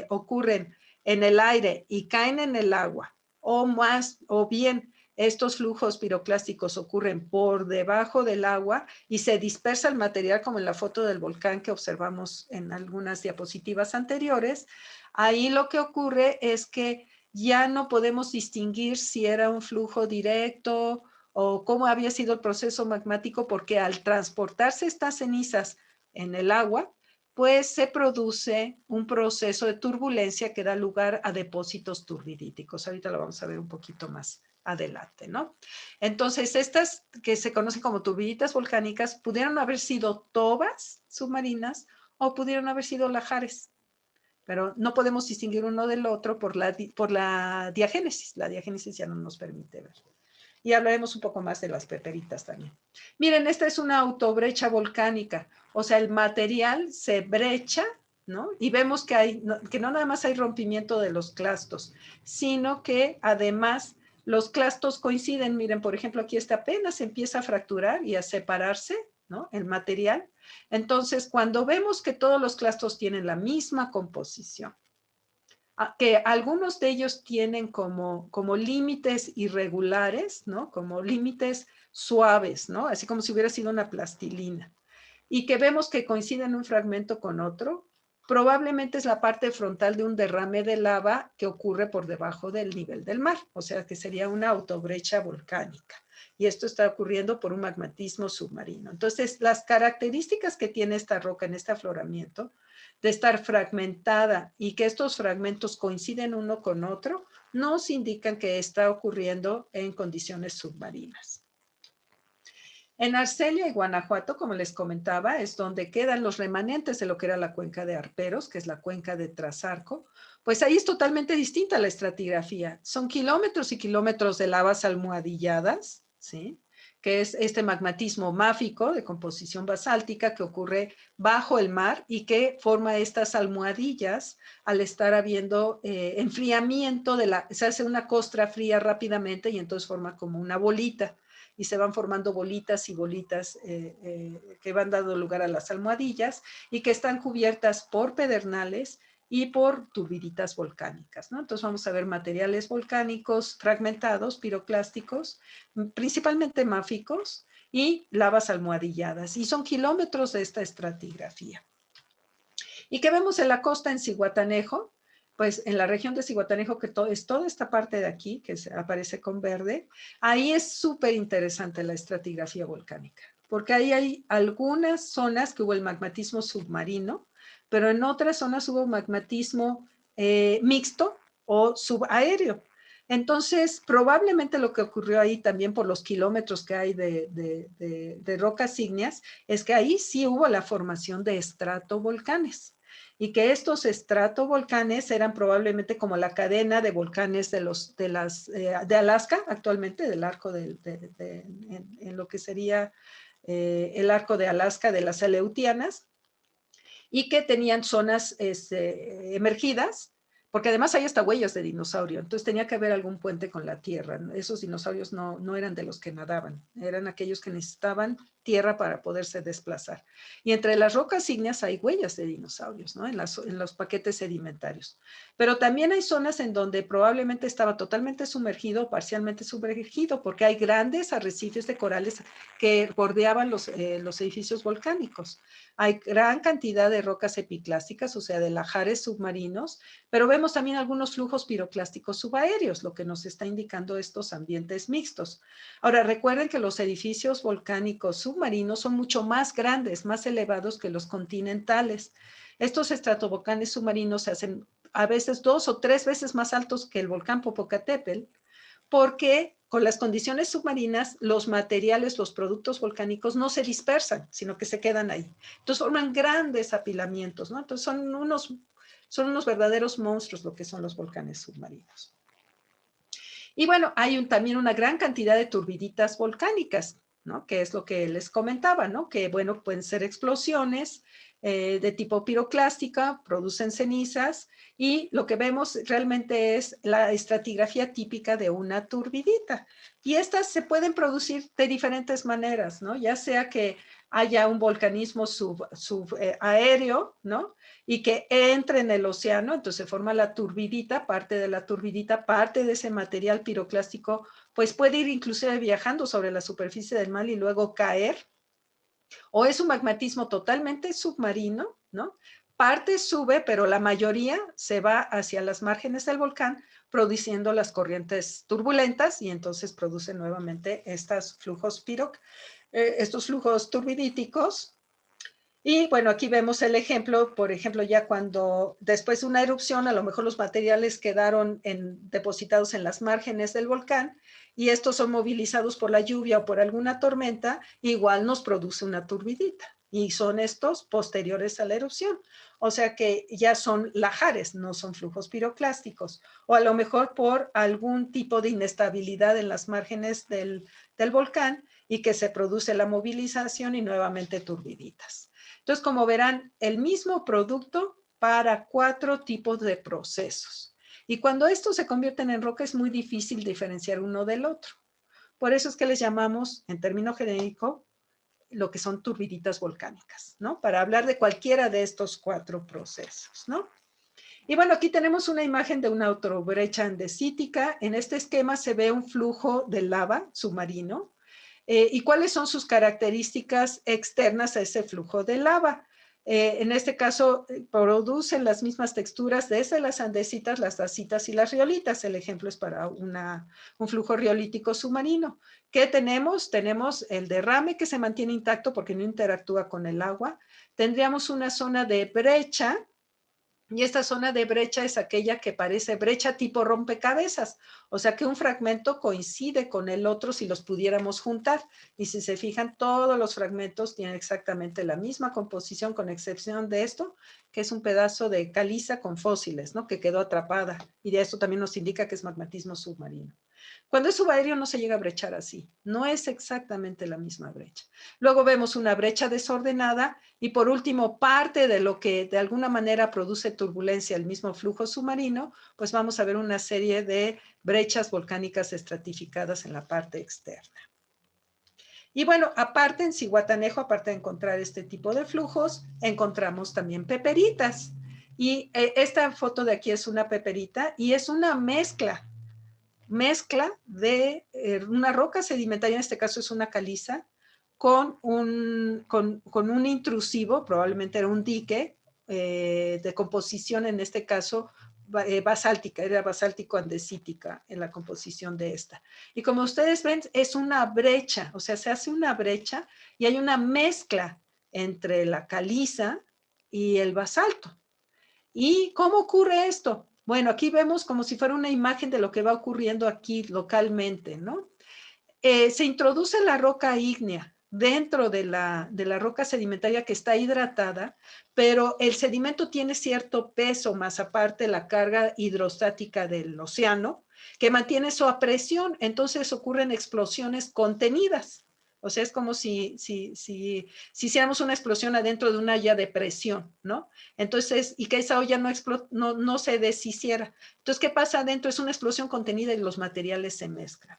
ocurren en el aire y caen en el agua, o bien estos flujos piroclásticos ocurren por debajo del agua y se dispersa el material, como en la foto del volcán que observamos en algunas diapositivas anteriores, ahí lo que ocurre es que ya no podemos distinguir si era un flujo directo o cómo había sido el proceso magmático, porque al transportarse estas cenizas en el agua, pues se produce un proceso de turbulencia que da lugar a depósitos turbidíticos. Ahorita lo vamos a ver un poquito más adelante, ¿no? Entonces, estas que se conocen como turbiditas volcánicas pudieron haber sido tobas submarinas o pudieron haber sido lajares, pero no podemos distinguir uno del otro por la diagénesis. La diagénesis ya no nos permite ver. Y hablaremos un poco más de las peperitas también. Miren, esta es una autobrecha volcánica, o sea, el material se brecha, ¿no? Y vemos que no nada más hay rompimiento de los clastos, sino que además los clastos coinciden. Miren, por ejemplo, aquí apenas empieza a fracturar y a separarse, ¿no? El material. Entonces, cuando vemos que todos los clastos tienen la misma composición, que algunos de ellos tienen como límites irregulares, ¿no? Como límites suaves, ¿no? Así como si hubiera sido una plastilina. Y que vemos que coinciden un fragmento con otro, probablemente es la parte frontal de un derrame de lava que ocurre por debajo del nivel del mar, o sea que sería una autobrecha volcánica. Y esto está ocurriendo por un magmatismo submarino. Entonces, las características que tiene esta roca en este afloramiento, de estar fragmentada y que estos fragmentos coinciden uno con otro, nos indican que está ocurriendo en condiciones submarinas. En Arcelia y Guanajuato, como les comentaba, es donde quedan los remanentes de lo que era la cuenca de Arperos, que es la cuenca de Trasarco. Pues ahí es totalmente distinta la estratigrafía. Son kilómetros y kilómetros de lavas almohadilladas, ¿sí? Que es este magmatismo máfico de composición basáltica que ocurre bajo el mar y que forma estas almohadillas al estar habiendo enfriamiento, se hace una costra fría rápidamente y entonces forma como una bolita y se van formando bolitas y bolitas que van dando lugar a las almohadillas y que están cubiertas por pedernales y por turbiditas volcánicas, ¿no? Entonces vamos a ver materiales volcánicos fragmentados, piroclásticos, principalmente máficos, y lavas almohadilladas. Y son kilómetros de esta estratigrafía. ¿Y qué vemos en la costa en Zihuatanejo? Pues en la región de Zihuatanejo, que es toda esta parte de aquí, que aparece con verde, ahí es súper interesante la estratigrafía volcánica, porque ahí hay algunas zonas que hubo el magmatismo submarino, pero en otras zonas hubo magmatismo mixto o subaéreo. Entonces, probablemente lo que ocurrió ahí también por los kilómetros que hay de rocas ígneas, es que ahí sí hubo la formación de estratovolcanes y que estos estratovolcanes eran probablemente como la cadena de volcanes de Alaska actualmente, del arco en lo que sería el arco de Alaska de las Aleutianas, y que tenían zonas emergidas, porque además hay hasta huellas de dinosaurio, entonces tenía que haber algún puente con la tierra. Esos dinosaurios no eran de los que nadaban, eran aquellos que necesitaban tierra para poderse desplazar. Y entre las rocas ígneas hay huellas de dinosaurios, ¿no? En los paquetes sedimentarios. Pero también hay zonas en donde probablemente estaba totalmente sumergido o parcialmente sumergido, porque hay grandes arrecifes de corales que bordeaban los edificios volcánicos. Hay gran cantidad de rocas epiclásticas, o sea, de lajares submarinos, pero vemos también algunos flujos piroclásticos subaéreos, lo que nos está indicando estos ambientes mixtos. Ahora, recuerden que los edificios volcánicos submarinos son mucho más grandes, más elevados que los continentales. Estos estratovolcanes submarinos se hacen a veces 2 o 3 veces más altos que el volcán Popocatépetl, porque con las condiciones submarinas, los materiales, los productos volcánicos no se dispersan, sino que se quedan ahí. Entonces forman grandes apilamientos, ¿no? Entonces son unos verdaderos monstruos lo que son los volcanes submarinos. Y bueno, hay también una gran cantidad de turbiditas volcánicas, ¿no? Que es lo que les comentaba, ¿no? Que, bueno, pueden ser explosiones de tipo piroclástica, producen cenizas, y lo que vemos realmente es la estratigrafía típica de una turbidita. Y estas se pueden producir de diferentes maneras, ¿no? Ya sea que haya un volcanismo subaéreo, ¿no? Y que entre en el océano, entonces se forma la turbidita, parte de ese material piroclástico, pues puede ir inclusive viajando sobre la superficie del mar y luego caer, o es un magmatismo totalmente submarino, ¿no? Parte sube, pero la mayoría se va hacia las márgenes del volcán, produciendo las corrientes turbulentas, y entonces produce nuevamente estos flujos turbidíticos. Y bueno, aquí vemos el ejemplo, por ejemplo, ya cuando después de una erupción, a lo mejor los materiales quedaron depositados en las márgenes del volcán, y estos son movilizados por la lluvia o por alguna tormenta, igual nos produce una turbidita. Y son estos posteriores a la erupción. O sea que ya son lahares, no son flujos piroclásticos. O a lo mejor por algún tipo de inestabilidad en las márgenes del volcán, y que se produce la movilización y nuevamente turbiditas. Entonces, como verán, el mismo producto para 4 tipos de procesos. Y cuando estos se convierten en roca es muy difícil diferenciar uno del otro. Por eso es que les llamamos, en término genérico, lo que son turbiditas volcánicas, ¿no? Para hablar de cualquiera de estos 4 procesos, ¿no? Y bueno, aquí tenemos una imagen de una autobrecha andesítica. En este esquema se ve un flujo de lava submarino. ¿Y cuáles son sus características externas a ese flujo de lava? En este caso, producen las mismas texturas desde las andesitas, las dacitas y las riolitas. El ejemplo es para un flujo riolítico submarino. ¿Qué tenemos? Tenemos el derrame, que se mantiene intacto porque no interactúa con el agua. Tendríamos una zona de brecha, y esta zona de brecha es aquella que parece brecha tipo rompecabezas, o sea que un fragmento coincide con el otro si los pudiéramos juntar. Y si se fijan, todos los fragmentos tienen exactamente la misma composición, con excepción de esto, que es un pedazo de caliza con fósiles, ¿no? Que quedó atrapada. Y de esto también nos indica que es magmatismo submarino. Cuando es subaéreo no se llega a brechar así, no es exactamente la misma brecha. Luego vemos una brecha desordenada, y por último, parte de lo que de alguna manera produce turbulencia, el mismo flujo submarino, pues vamos a ver una serie de brechas volcánicas estratificadas en la parte externa. Y bueno, aparte en Zihuatanejo, aparte de encontrar este tipo de flujos, encontramos también peperitas. Y esta foto de aquí es una peperita, y es una mezcla de una roca sedimentaria, en este caso es una caliza, con un intrusivo, probablemente era un dique de composición, en este caso basáltica, era basáltico-andesítica en la composición de esta. Y como ustedes ven, es una brecha, o sea, se hace una brecha y hay una mezcla entre la caliza y el basalto. ¿Y cómo ocurre esto? Bueno, aquí vemos como si fuera una imagen de lo que va ocurriendo aquí localmente, ¿no? Se introduce la roca ígnea dentro de la roca sedimentaria que está hidratada, pero el sedimento tiene cierto peso, más aparte la carga hidrostática del océano, que mantiene eso a presión. Entonces ocurren explosiones contenidas. O sea, es como si hiciéramos una explosión adentro de una olla de presión, ¿no? Entonces, y que esa olla no se deshiciera. Entonces, ¿qué pasa adentro? Es una explosión contenida y los materiales se mezclan.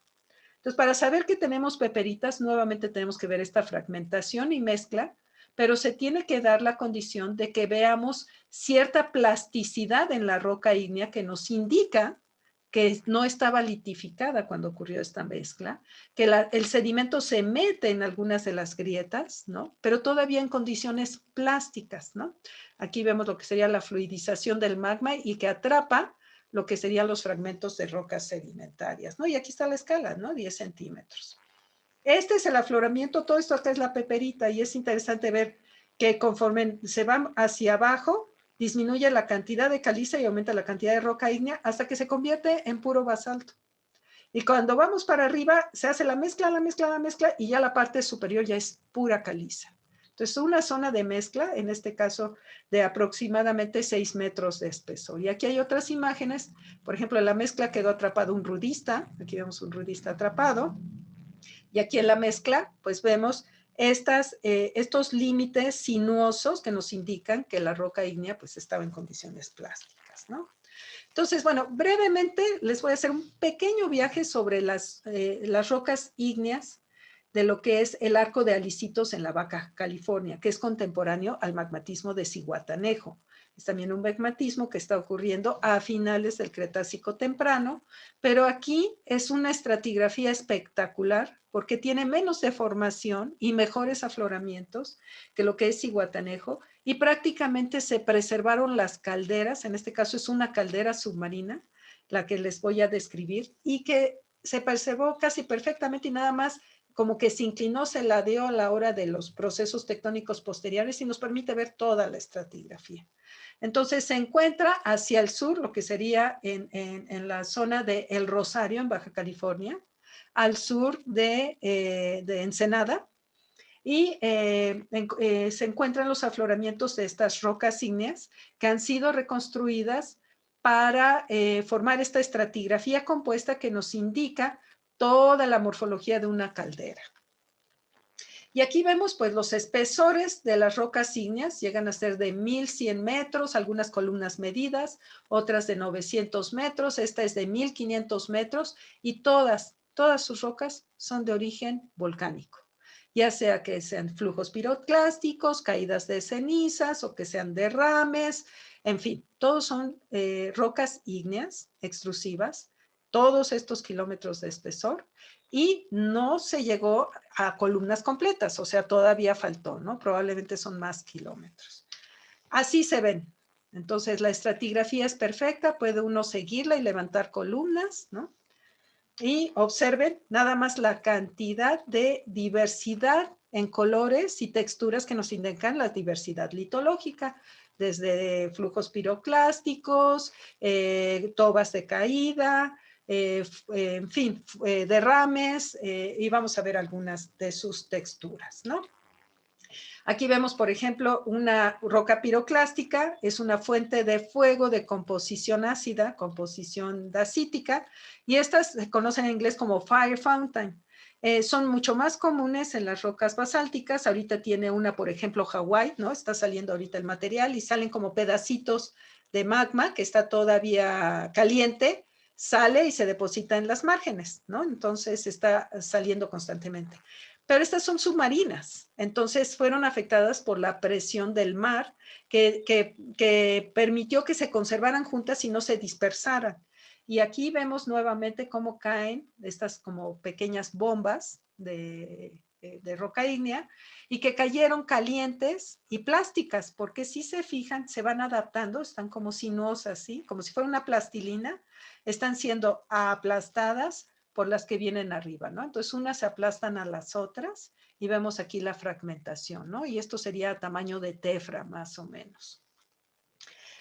Entonces, para saber que tenemos peperitas, nuevamente tenemos que ver esta fragmentación y mezcla, pero se tiene que dar la condición de que veamos cierta plasticidad en la roca ígnea que nos indica que no estaba litificada cuando ocurrió esta mezcla, que el sedimento se mete en algunas de las grietas, ¿no? Pero todavía en condiciones plásticas, ¿no? Aquí vemos lo que sería la fluidización del magma y que atrapa lo que serían los fragmentos de rocas sedimentarias, ¿no? Y aquí está la escala, ¿no? 10 centímetros. Este es el afloramiento, todo esto acá es la peperita, y es interesante ver que conforme se va hacia abajo, disminuye la cantidad de caliza y aumenta la cantidad de roca ígnea hasta que se convierte en puro basalto. Y cuando vamos para arriba, se hace la mezcla, y ya la parte superior ya es pura caliza. Entonces, una zona de mezcla, en este caso, de aproximadamente 6 metros de espesor. Y aquí hay otras imágenes. Por ejemplo, en la mezcla quedó atrapado un rudista. Aquí vemos un rudista atrapado. Y aquí en la mezcla, pues vemos estos límites sinuosos que nos indican que la roca ígnea pues estaba en condiciones plásticas, ¿no? Entonces, bueno, brevemente les voy a hacer un pequeño viaje sobre las rocas ígneas de lo que es el arco de Alicitos en la Baja California, que es contemporáneo al magmatismo de Zihuatanejo. Es también un magmatismo que está ocurriendo a finales del Cretácico temprano, pero aquí es una estratigrafía espectacular porque tiene menos deformación y mejores afloramientos que lo que es Zihuatanejo, y prácticamente se preservaron las calderas. En este caso es una caldera submarina, la que les voy a describir, y que se preservó casi perfectamente y nada más como que se inclinó, se ladeó a la hora de los procesos tectónicos posteriores y nos permite ver toda la estratigrafía. Entonces se encuentra hacia el sur, lo que sería en la zona de El Rosario, en Baja California, al sur de Ensenada, y se encuentran los afloramientos de estas rocas ígneas que han sido reconstruidas para formar esta estratigrafía compuesta que nos indica toda la morfología de una caldera. Y aquí vemos pues los espesores de las rocas ígneas, llegan a ser de 1100 metros, algunas columnas medidas, otras de 900 metros, esta es de 1500 metros, y todas sus rocas son de origen volcánico, ya sea que sean flujos piroclásticos, caídas de cenizas o que sean derrames, en fin, todos son rocas ígneas extrusivas, todos estos kilómetros de espesor, y no se llegó a columnas completas, o sea, todavía faltó, ¿no? Probablemente son más kilómetros. Así se ven. Entonces, la estratigrafía es perfecta, puede uno seguirla y levantar columnas, ¿no? Y observen nada más la cantidad de diversidad en colores y texturas que nos indican la diversidad litológica, desde flujos piroclásticos, tobas de caída, en fin, derrames, y vamos a ver algunas de sus texturas, ¿no? Aquí vemos, por ejemplo, una roca piroclástica, es una fuente de fuego de composición ácida, composición dacítica, y estas se conocen en inglés como fire fountain. Son mucho más comunes en las rocas basálticas. Ahorita tiene una, por ejemplo, Hawái, ¿no? Está saliendo ahorita el material y salen como pedacitos de magma que está todavía caliente, sale y se deposita en las márgenes, ¿no? Entonces está saliendo constantemente. Pero estas son submarinas, entonces fueron afectadas por la presión del mar que permitió que se conservaran juntas y no se dispersaran. Y aquí vemos nuevamente cómo caen estas como pequeñas bombas de roca ígnea y que cayeron calientes y plásticas, porque si se fijan, se van adaptando, están como sinuosas, ¿sí? Como si fuera una plastilina, están siendo aplastadas por las que vienen arriba, ¿no? Entonces unas se aplastan a las otras y vemos aquí la fragmentación, ¿no? Y esto sería tamaño de tefra más o menos.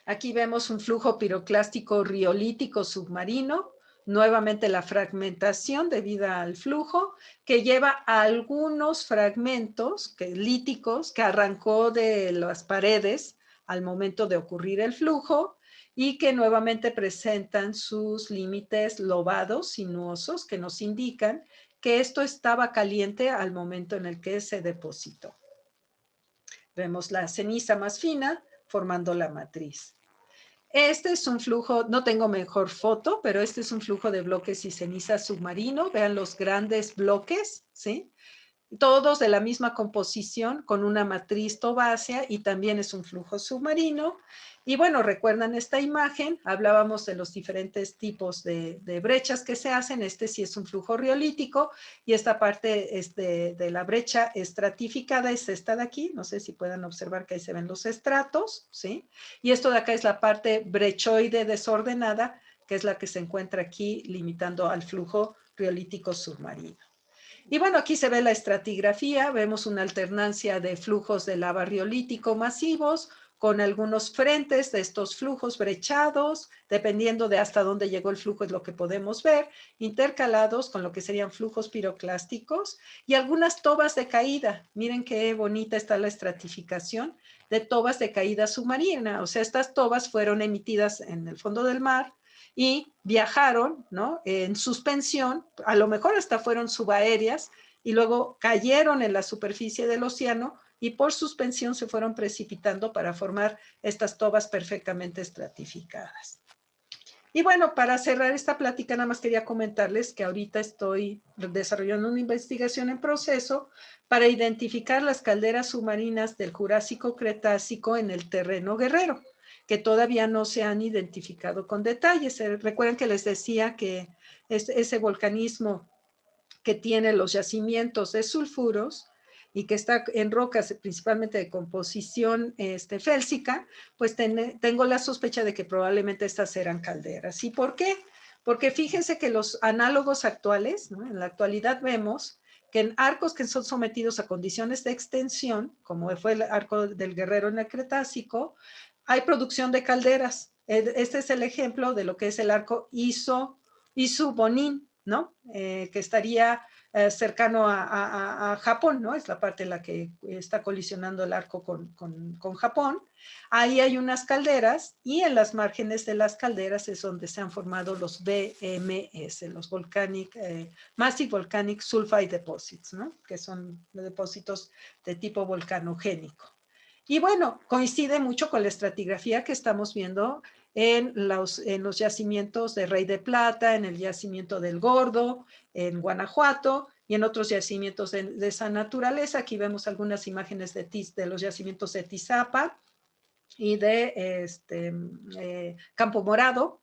Aquí vemos un flujo piroclástico riolítico submarino, nuevamente la fragmentación debida al flujo, que lleva a algunos fragmentos líticos que arrancó de las paredes al momento de ocurrir el flujo, y que nuevamente presentan sus límites lobados, sinuosos, que nos indican que esto estaba caliente al momento en el que se depositó. Vemos la ceniza más fina formando la matriz. Este es un flujo, no tengo mejor foto, pero este es un flujo de bloques y ceniza submarino. Vean los grandes bloques, ¿sí? Todos de la misma composición con una matriz tobácea, y también es un flujo submarino. Y bueno, recuerdan esta imagen, hablábamos de los diferentes tipos de brechas que se hacen. Este sí es un flujo riolítico, y esta parte de la brecha estratificada es esta de aquí. No sé si puedan observar que ahí se ven los estratos, ¿sí? Y esto de acá es la parte brechoide desordenada, que es la que se encuentra aquí limitando al flujo riolítico submarino. Y bueno, aquí se ve la estratigrafía, vemos una alternancia de flujos de lava riolítico masivos con algunos frentes de estos flujos brechados, dependiendo de hasta dónde llegó el flujo es lo que podemos ver, intercalados con lo que serían flujos piroclásticos y algunas tobas de caída. Miren qué bonita está la estratificación de tobas de caída submarina. O sea, estas tobas fueron emitidas en el fondo del mar y viajaron, ¿no?, en suspensión, a lo mejor hasta fueron subaéreas, y luego cayeron en la superficie del océano y por suspensión se fueron precipitando para formar estas tobas perfectamente estratificadas. Y bueno, para cerrar esta plática, nada más quería comentarles que ahorita estoy desarrollando una investigación en proceso para identificar las calderas submarinas del Jurásico-Cretácico en el terreno guerrero, que todavía no se han identificado con detalles. Recuerden que les decía que ese volcanismo que tiene los yacimientos de sulfuros y que está en rocas principalmente de composición félsica, pues tengo la sospecha de que probablemente estas eran calderas. ¿Y por qué? Porque fíjense que los análogos actuales, ¿no?, en la actualidad vemos que en arcos que son sometidos a condiciones de extensión, como fue el arco del Guerrero en el Cretácico, hay producción de calderas. Este es el ejemplo de lo que es el arco Isu-Bonin, ¿no? Que estaría cercano a Japón, ¿no? Es la parte en la que está colisionando el arco con Japón. Ahí hay unas calderas y en las márgenes de las calderas es donde se han formado los VMS, los Massive Volcanic Sulfide Deposits, ¿no?, que son depósitos de tipo volcanogénico. Y bueno, coincide mucho con la estratigrafía que estamos viendo en los yacimientos de Rey de Plata, en el yacimiento del Gordo, en Guanajuato y en otros yacimientos de esa naturaleza. Aquí vemos algunas imágenes de los yacimientos de Tizapa y de Campo Morado.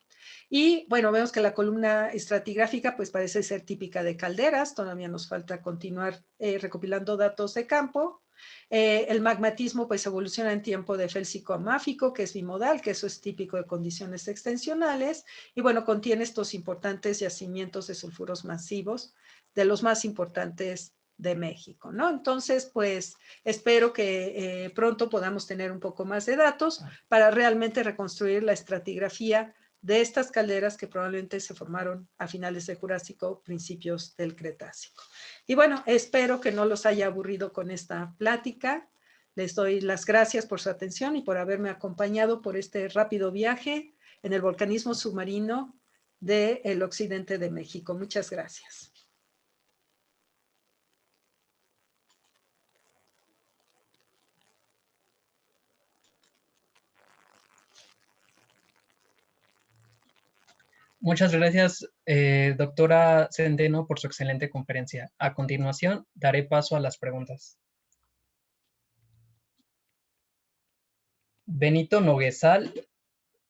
Y bueno, vemos que la columna estratigráfica pues parece ser típica de calderas. Todavía nos falta continuar recopilando datos de campo. El magmatismo pues evoluciona en tiempo de félsico a máfico, que es bimodal, que eso es típico de condiciones extensionales, y bueno, contiene estos importantes yacimientos de sulfuros masivos, de los más importantes de México, ¿no? Entonces, pues, espero que pronto podamos tener un poco más de datos para realmente reconstruir la estratigrafía de estas calderas que probablemente se formaron a finales del Jurásico, principios del Cretácico. Y bueno, espero que no los haya aburrido con esta plática. Les doy las gracias por su atención y por haberme acompañado por este rápido viaje en el volcanismo submarino del occidente de México. Muchas gracias. Muchas gracias, doctora Centeno, por su excelente conferencia. A continuación, daré paso a las preguntas. Benito Noguesal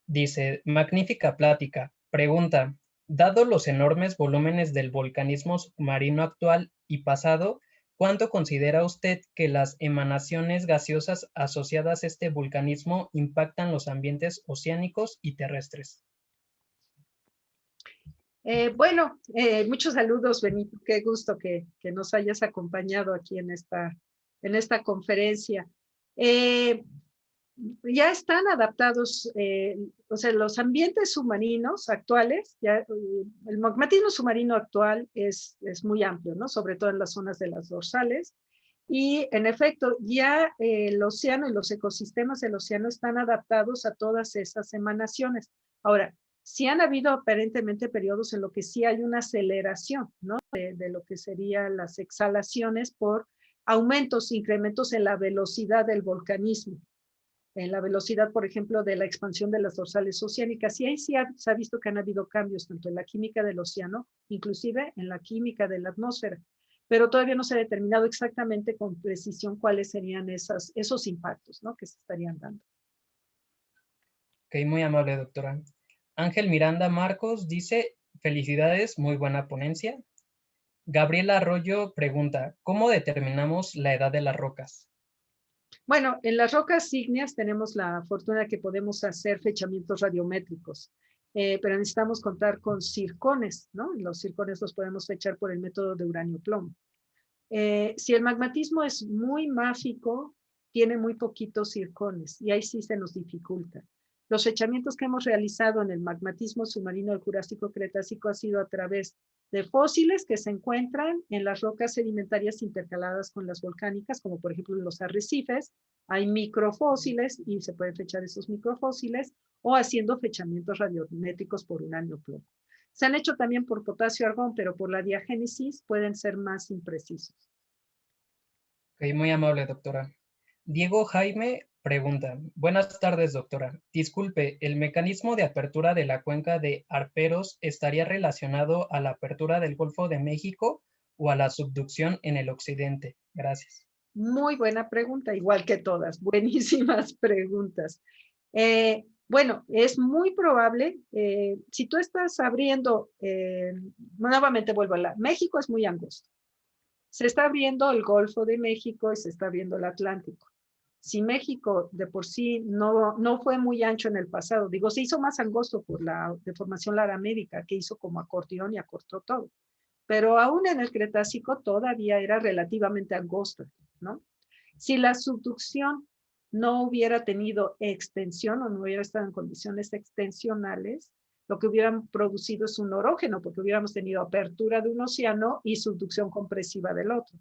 dice, magnífica plática. Pregunta, dado los enormes volúmenes del volcanismo submarino actual y pasado, ¿cuánto considera usted que las emanaciones gaseosas asociadas a este volcanismo impactan los ambientes oceánicos y terrestres? Bueno, muchos saludos, Benito. Qué gusto que nos hayas acompañado aquí en esta conferencia. Ya están adaptados, o sea, los ambientes submarinos actuales, el magmatismo submarino actual es muy amplio, ¿no? Sobre todo en las zonas de las dorsales. Y en efecto, ya el océano y los ecosistemas del océano están adaptados a todas esas emanaciones. Ahora, sí han habido aparentemente periodos en los que sí hay una aceleración, ¿no? De lo que serían las exhalaciones por aumentos, incrementos en la velocidad del volcanismo, en la velocidad, por ejemplo, de la expansión de las dorsales oceánicas. Y ahí sí se ha visto que han habido cambios tanto en la química del océano, inclusive en la química de la atmósfera. Pero todavía no se ha determinado exactamente con precisión cuáles serían esos impactos, ¿no?, que se estarían dando. Ok, muy amable, doctora. Ángel Miranda Marcos dice, felicidades, muy buena ponencia. Gabriela Arroyo pregunta, ¿cómo determinamos la edad de las rocas? Bueno, en las rocas ígneas tenemos la fortuna que podemos hacer fechamientos radiométricos, pero necesitamos contar con circones, ¿no? Los circones los podemos fechar por el método de uranio-plomo. Si el magmatismo es muy máfico, tiene muy poquitos zircones y ahí sí se nos dificulta. Los fechamientos que hemos realizado en el magmatismo submarino del Jurásico Cretácico ha sido a través de fósiles que se encuentran en las rocas sedimentarias intercaladas con las volcánicas, como por ejemplo en los arrecifes. Hay microfósiles y se pueden fechar esos microfósiles, o haciendo fechamientos radiométricos por uranio plomo. Se han hecho también por potasio argón, pero por la diagénesis pueden ser más imprecisos. Ok, muy amable, doctora. Diego Jaime pregunta, buenas tardes, doctora. Disculpe, ¿el mecanismo de apertura de la cuenca de Arperos estaría relacionado a la apertura del Golfo de México o a la subducción en el occidente? Gracias. Muy buena pregunta, igual que todas. Buenísimas preguntas. Bueno, es muy probable, si tú estás abriendo, nuevamente vuelvo a México es muy angosto. Se está abriendo el Golfo de México y se está abriendo el Atlántico. Si México de por sí no fue muy ancho en el pasado, digo, se hizo más angosto por la deformación laramérica, que hizo como acordeón y acortó todo. Pero aún en el Cretácico todavía era relativamente angosto, ¿no? Si la subducción no hubiera tenido extensión o no hubiera estado en condiciones extensionales, lo que hubieran producido es un orógeno, porque hubiéramos tenido apertura de un océano y subducción compresiva del otro.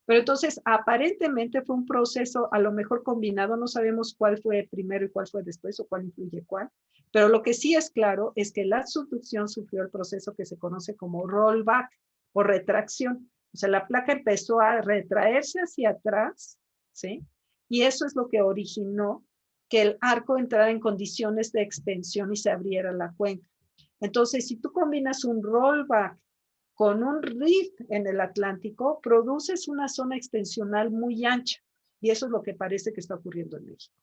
Pero entonces, aparentemente fue un proceso a lo mejor combinado, no sabemos cuál fue primero y cuál fue después o cuál influye cuál, pero lo que sí es claro es que la subducción sufrió el proceso que se conoce como rollback o retracción. O sea, la placa empezó a retraerse hacia atrás, ¿sí? Y eso es lo que originó que el arco entrara en condiciones de extensión y se abriera la cuenca. Entonces, si tú combinas un rollback con un rift en el Atlántico, produces una zona extensional muy ancha. Y eso es lo que parece que está ocurriendo en México.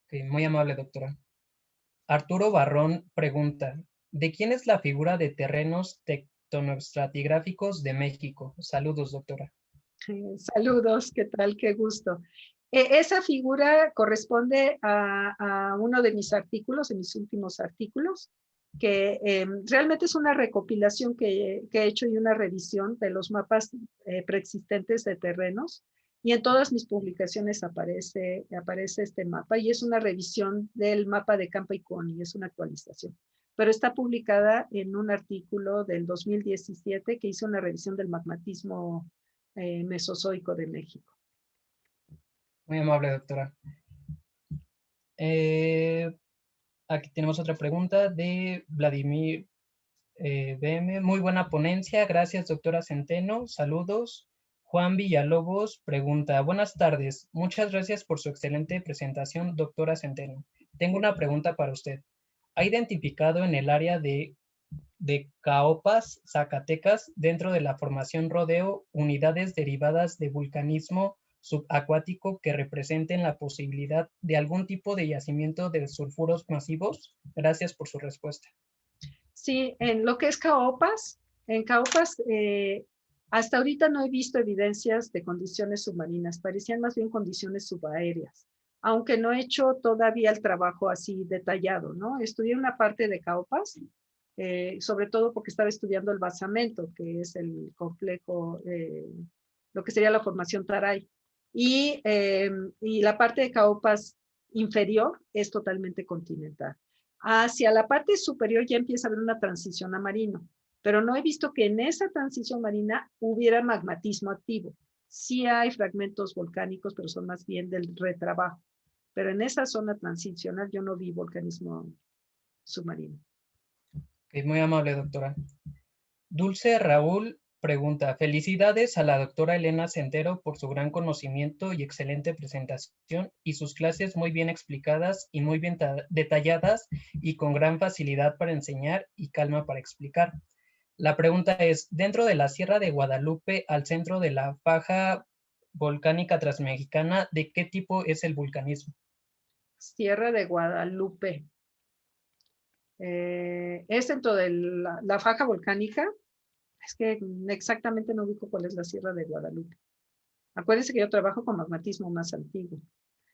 Okay, muy amable, doctora. Arturo Barrón pregunta, ¿de quién es la figura de terrenos tectonoestratigráficos de México? Saludos, doctora. Saludos, ¿qué tal? Qué gusto. Esa figura corresponde a uno de mis artículos, de mis últimos artículos, que realmente es una recopilación que he hecho y una revisión de los mapas preexistentes de terrenos. Y en todas mis publicaciones aparece este mapa y es una revisión del mapa de Campa y Coni, es una actualización. Pero está publicada en un artículo del 2017 que hizo una revisión del magmatismo mesozoico de México. Muy amable, doctora. Aquí tenemos otra pregunta de Vladimir BM. Muy buena ponencia. Gracias, doctora Centeno. Saludos. Juan Villalobos pregunta, buenas tardes. Muchas gracias por su excelente presentación, doctora Centeno. Tengo una pregunta para usted. ¿Ha identificado en el área de Caopas, Zacatecas, dentro de la formación Rodeo, unidades derivadas de vulcanismo subacuático que representen la posibilidad de algún tipo de yacimiento de sulfuros masivos? Gracias por su respuesta. Sí, en lo que es Caopas, en Caopas, hasta ahorita no he visto evidencias de condiciones submarinas, parecían más bien condiciones subaéreas, aunque no he hecho todavía el trabajo así detallado, ¿no? Estudié una parte de Caopas, sobre todo porque estaba estudiando el basamento, que es el complejo, lo que sería la formación Taray. Y la parte de Caopas inferior es totalmente continental. Hacia la parte superior ya empieza a haber una transición a marino, pero no he visto que en esa transición marina hubiera magmatismo activo. Sí hay fragmentos volcánicos, pero son más bien del retrabajo. Pero en esa zona transicional yo no vi volcanismo submarino. Okay, muy amable, doctora. Dulce Raúl pregunta, felicidades a la doctora Elena Centeno por su gran conocimiento y excelente presentación y sus clases muy bien explicadas y muy bien detalladas y con gran facilidad para enseñar y calma para explicar. La pregunta es, dentro de la Sierra de Guadalupe, al centro de la faja volcánica transmexicana, ¿de qué tipo es el vulcanismo? Sierra de Guadalupe. Es dentro de la faja volcánica. Es que exactamente no ubico cuál es la Sierra de Guadalupe. Acuérdense que yo trabajo con magmatismo más antiguo.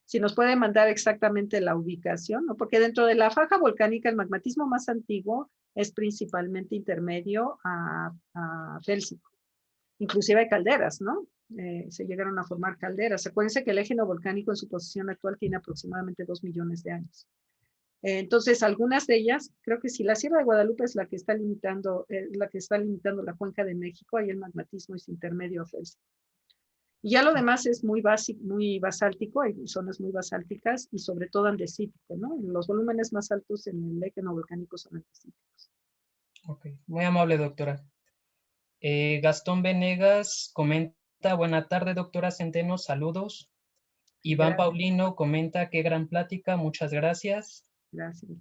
Si nos puede mandar exactamente la ubicación, ¿no? Porque dentro de la faja volcánica el magmatismo más antiguo es principalmente intermedio a félsico. Inclusive hay calderas, ¿no? se llegaron a formar calderas. Acuérdense que el eje volcánico en su posición actual tiene aproximadamente 2 millones de años. Entonces, algunas de ellas, creo que si la Sierra de Guadalupe es la que está limitando la cuenca de México, ahí el magmatismo es intermedio a félsico. Y ya lo demás es muy básico, muy basáltico, hay zonas muy basálticas y sobre todo andesítico, ¿no? Los volúmenes más altos en el eje volcánico son andesíticos. Ok, muy amable, doctora. Gastón Venegas comenta, buena tarde, doctora Centeno, saludos. Iván Gracias. Paulino comenta, qué gran plática, muchas gracias. Gracias.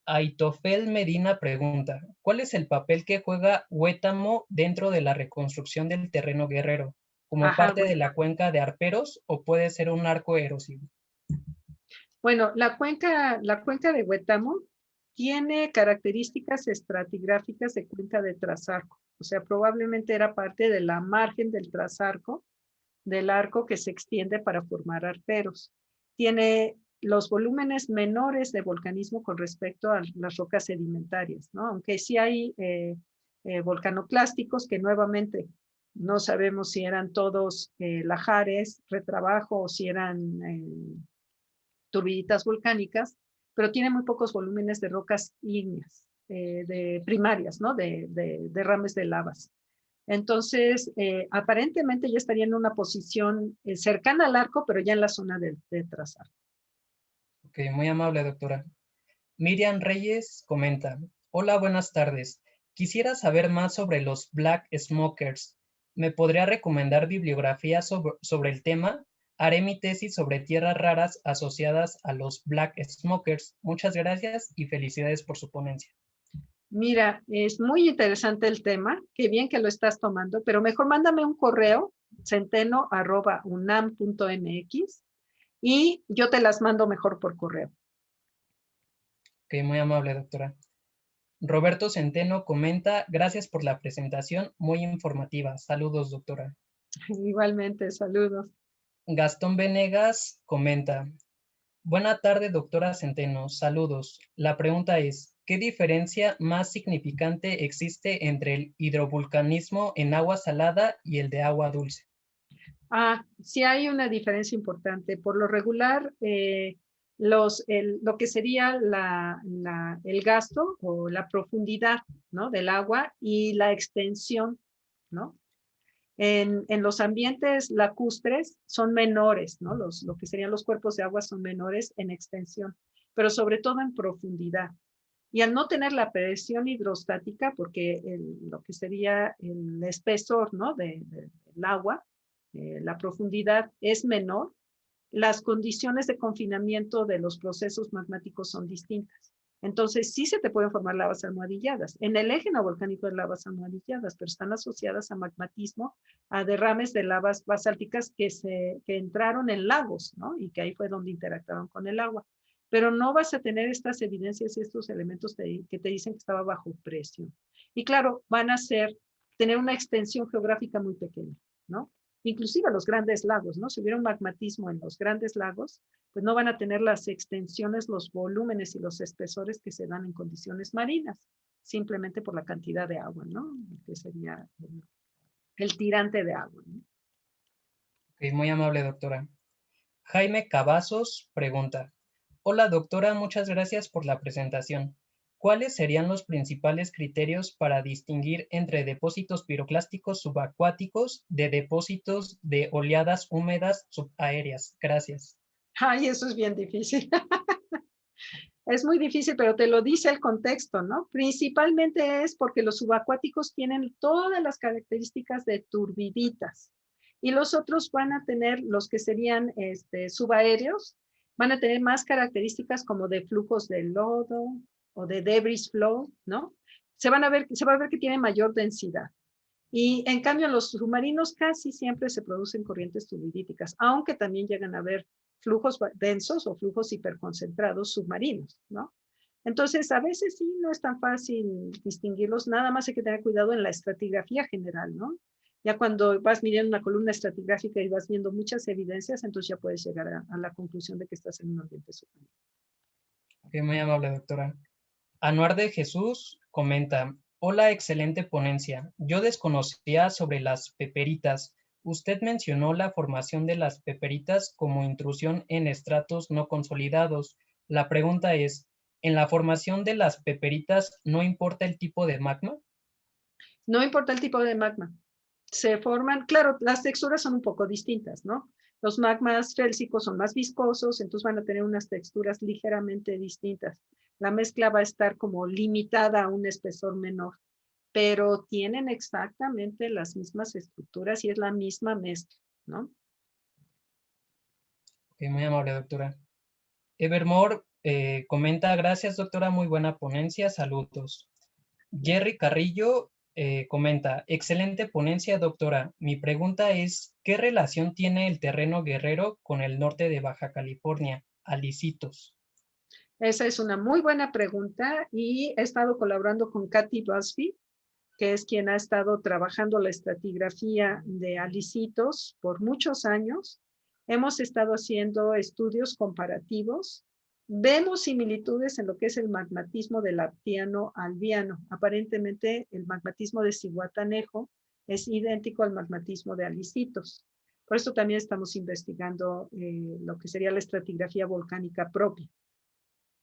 Aitofel Medina pregunta, ¿cuál es el papel que juega Huétamo dentro de la reconstrucción del terreno guerrero? ¿Como Ajá, parte de la cuenca de Arperos o puede ser un arco erosivo? bueno, la cuenca de Huetamo tiene características estratigráficas de cuenca de trazarco. O sea, probablemente era parte de la margen del trazarco, del arco que se extiende para formar arperos. Tiene los volúmenes menores de volcanismo con respecto a las rocas sedimentarias, ¿no? Aunque sí hay volcanoclásticos que nuevamente no sabemos si eran todos lajares, retrabajo o si eran turbiditas volcánicas, pero tiene muy pocos volúmenes de rocas ígneas, de primarias, ¿no? De derrames de lavas. Entonces, aparentemente ya estaría en una posición cercana al arco, pero ya en la zona de trazarco. Ok, muy amable, doctora. Miriam Reyes comenta, hola, buenas tardes. Quisiera saber más sobre los Black Smokers. ¿Me podría recomendar bibliografía sobre el tema? Haré mi tesis sobre tierras raras asociadas a los Black Smokers. Muchas gracias y felicidades por su ponencia. Mira, es muy interesante el tema, qué bien que lo estás tomando, pero mejor mándame un correo, centeno@unam.mx, y yo te las mando mejor por correo. Ok, muy amable, doctora. Roberto Centeno comenta, gracias por la presentación, muy informativa. Saludos, doctora. Igualmente, saludos. Gastón Venegas comenta, buena tarde, doctora Centeno. Saludos. La pregunta es, ¿qué diferencia más significante existe entre el hidrovulcanismo en agua salada y el de agua dulce? Sí hay una diferencia importante. Por lo regular, lo que sería el gasto o la profundidad, ¿no? Del agua y la extensión, ¿no? En los ambientes lacustres son menores, ¿no? Lo que serían los cuerpos de agua son menores en extensión, pero sobre todo en profundidad. Y al no tener la presión hidrostática, porque lo que sería el espesor, ¿no? del agua, la profundidad es menor, las condiciones de confinamiento de los procesos magmáticos son distintas. Entonces, sí se te pueden formar lavas almohadilladas. En el eje no volcánico hay lavas almohadilladas, pero están asociadas a magmatismo, a derrames de lavas basálticas que entraron en lagos, ¿no? Y que ahí fue donde interactuaron con el agua. Pero no vas a tener estas evidencias y estos elementos que te dicen que estaba bajo presión. Y claro, van a tener una extensión geográfica muy pequeña, ¿no? Inclusive los grandes lagos, ¿no? Si hubiera un magmatismo en los grandes lagos, pues no van a tener las extensiones, los volúmenes y los espesores que se dan en condiciones marinas, simplemente por la cantidad de agua, ¿no? Que sería el tirante de agua, ¿no? Ok, muy amable, doctora. Jaime Cavazos pregunta, hola, doctora, muchas gracias por la presentación. ¿Cuáles serían los principales criterios para distinguir entre depósitos piroclásticos subacuáticos de depósitos de oleadas húmedas subaéreas? Gracias. Ay, eso es bien difícil. Es muy difícil, pero te lo dice el contexto, ¿no? Principalmente es porque los subacuáticos tienen todas las características de turbiditas y los otros van a tener, los que serían subaéreos, van a tener más características como de flujos de lodo o de debris flow, ¿no? Se va a ver que tienen mayor densidad. Y en cambio, en los submarinos casi siempre se producen corrientes turbidíticas, aunque también llegan a haber flujos densos o flujos hiperconcentrados submarinos, ¿no? Entonces, a veces sí no es tan fácil distinguirlos, nada más hay que tener cuidado en la estratigrafía general, ¿no? Ya cuando vas midiendo una columna estratigráfica y vas viendo muchas evidencias, entonces ya puedes llegar a la conclusión de que estás en un ambiente submarino. Ok, muy amable, doctora. Anuar de Jesús comenta, hola, excelente ponencia. Yo desconocía sobre las peperitas. usted mencionó la formación de las peperitas como intrusión en estratos no consolidados. La pregunta es, ¿en la formación de las peperitas no importa el tipo de magma? No importa el tipo de magma. Se forman, claro, las texturas son un poco distintas, ¿no? Los magmas félsicos son más viscosos, entonces van a tener unas texturas ligeramente distintas. La mezcla va a estar como limitada a un espesor menor, pero tienen exactamente las mismas estructuras y es la misma mezcla, ¿no? Ok, muy amable, doctora. Evermore comenta, gracias, doctora, muy buena ponencia, saludos. Jerry Carrillo comenta, excelente ponencia, doctora. Mi pregunta es, ¿qué relación tiene el terreno guerrero con el norte de Baja California, Alicitos? Esa es una muy buena pregunta y he estado colaborando con Kathy Busby, que es quien ha estado trabajando la estratigrafía de Alicitos por muchos años. Hemos estado haciendo estudios comparativos. Vemos similitudes en lo que es el magmatismo del Aptiano albiano. Aparentemente, el magmatismo de Zihuatanejo es idéntico al magmatismo de Alicitos. Por eso también estamos investigando lo que sería la estratigrafía volcánica propia.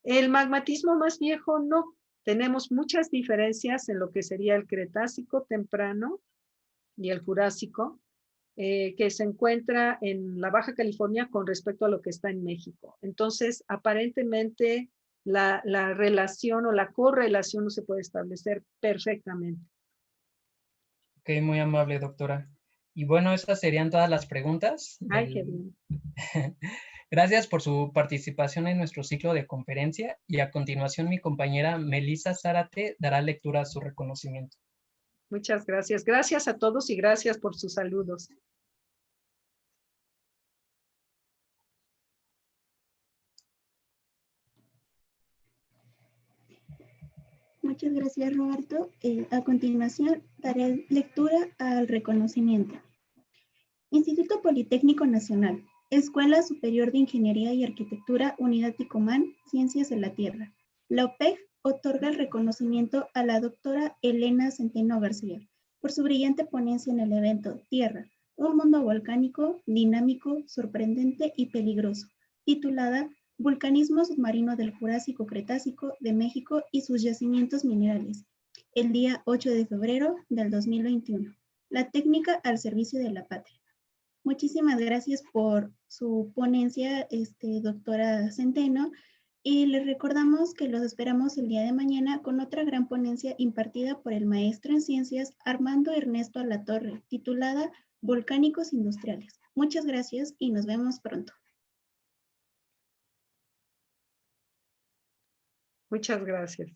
El magmatismo más viejo no. Tenemos muchas diferencias en lo que sería el Cretácico temprano y el Jurásico, que se encuentra en la Baja California con respecto a lo que está en México. Entonces, aparentemente, la relación o la correlación no se puede establecer perfectamente. Ok, muy amable, doctora. Y bueno, esas serían todas las preguntas. Ay, qué bien. Gracias por su participación en nuestro ciclo de conferencia y a continuación mi compañera Melissa Zárate dará lectura a su reconocimiento. Muchas gracias. Gracias a todos y gracias por sus saludos. Muchas gracias, Roberto. A continuación, daré lectura al reconocimiento. Instituto Politécnico Nacional, Escuela Superior de Ingeniería y Arquitectura, Unidad Ticomán, Ciencias de la Tierra. La OPEG otorga el reconocimiento a la doctora Elena Centeno García por su brillante ponencia en el evento Tierra, un mundo volcánico, dinámico, sorprendente y peligroso, titulada Vulcanismo submarino del Jurásico-Cretácico de México y sus yacimientos minerales, el día 8 de febrero del 2021. La técnica al servicio de la patria. Muchísimas gracias por su ponencia, doctora Centeno, y les recordamos que los esperamos el día de mañana con otra gran ponencia impartida por el maestro en ciencias Armando Ernesto Alatorre, titulada Volcánicos Industriales. Muchas gracias y nos vemos pronto. Muchas gracias.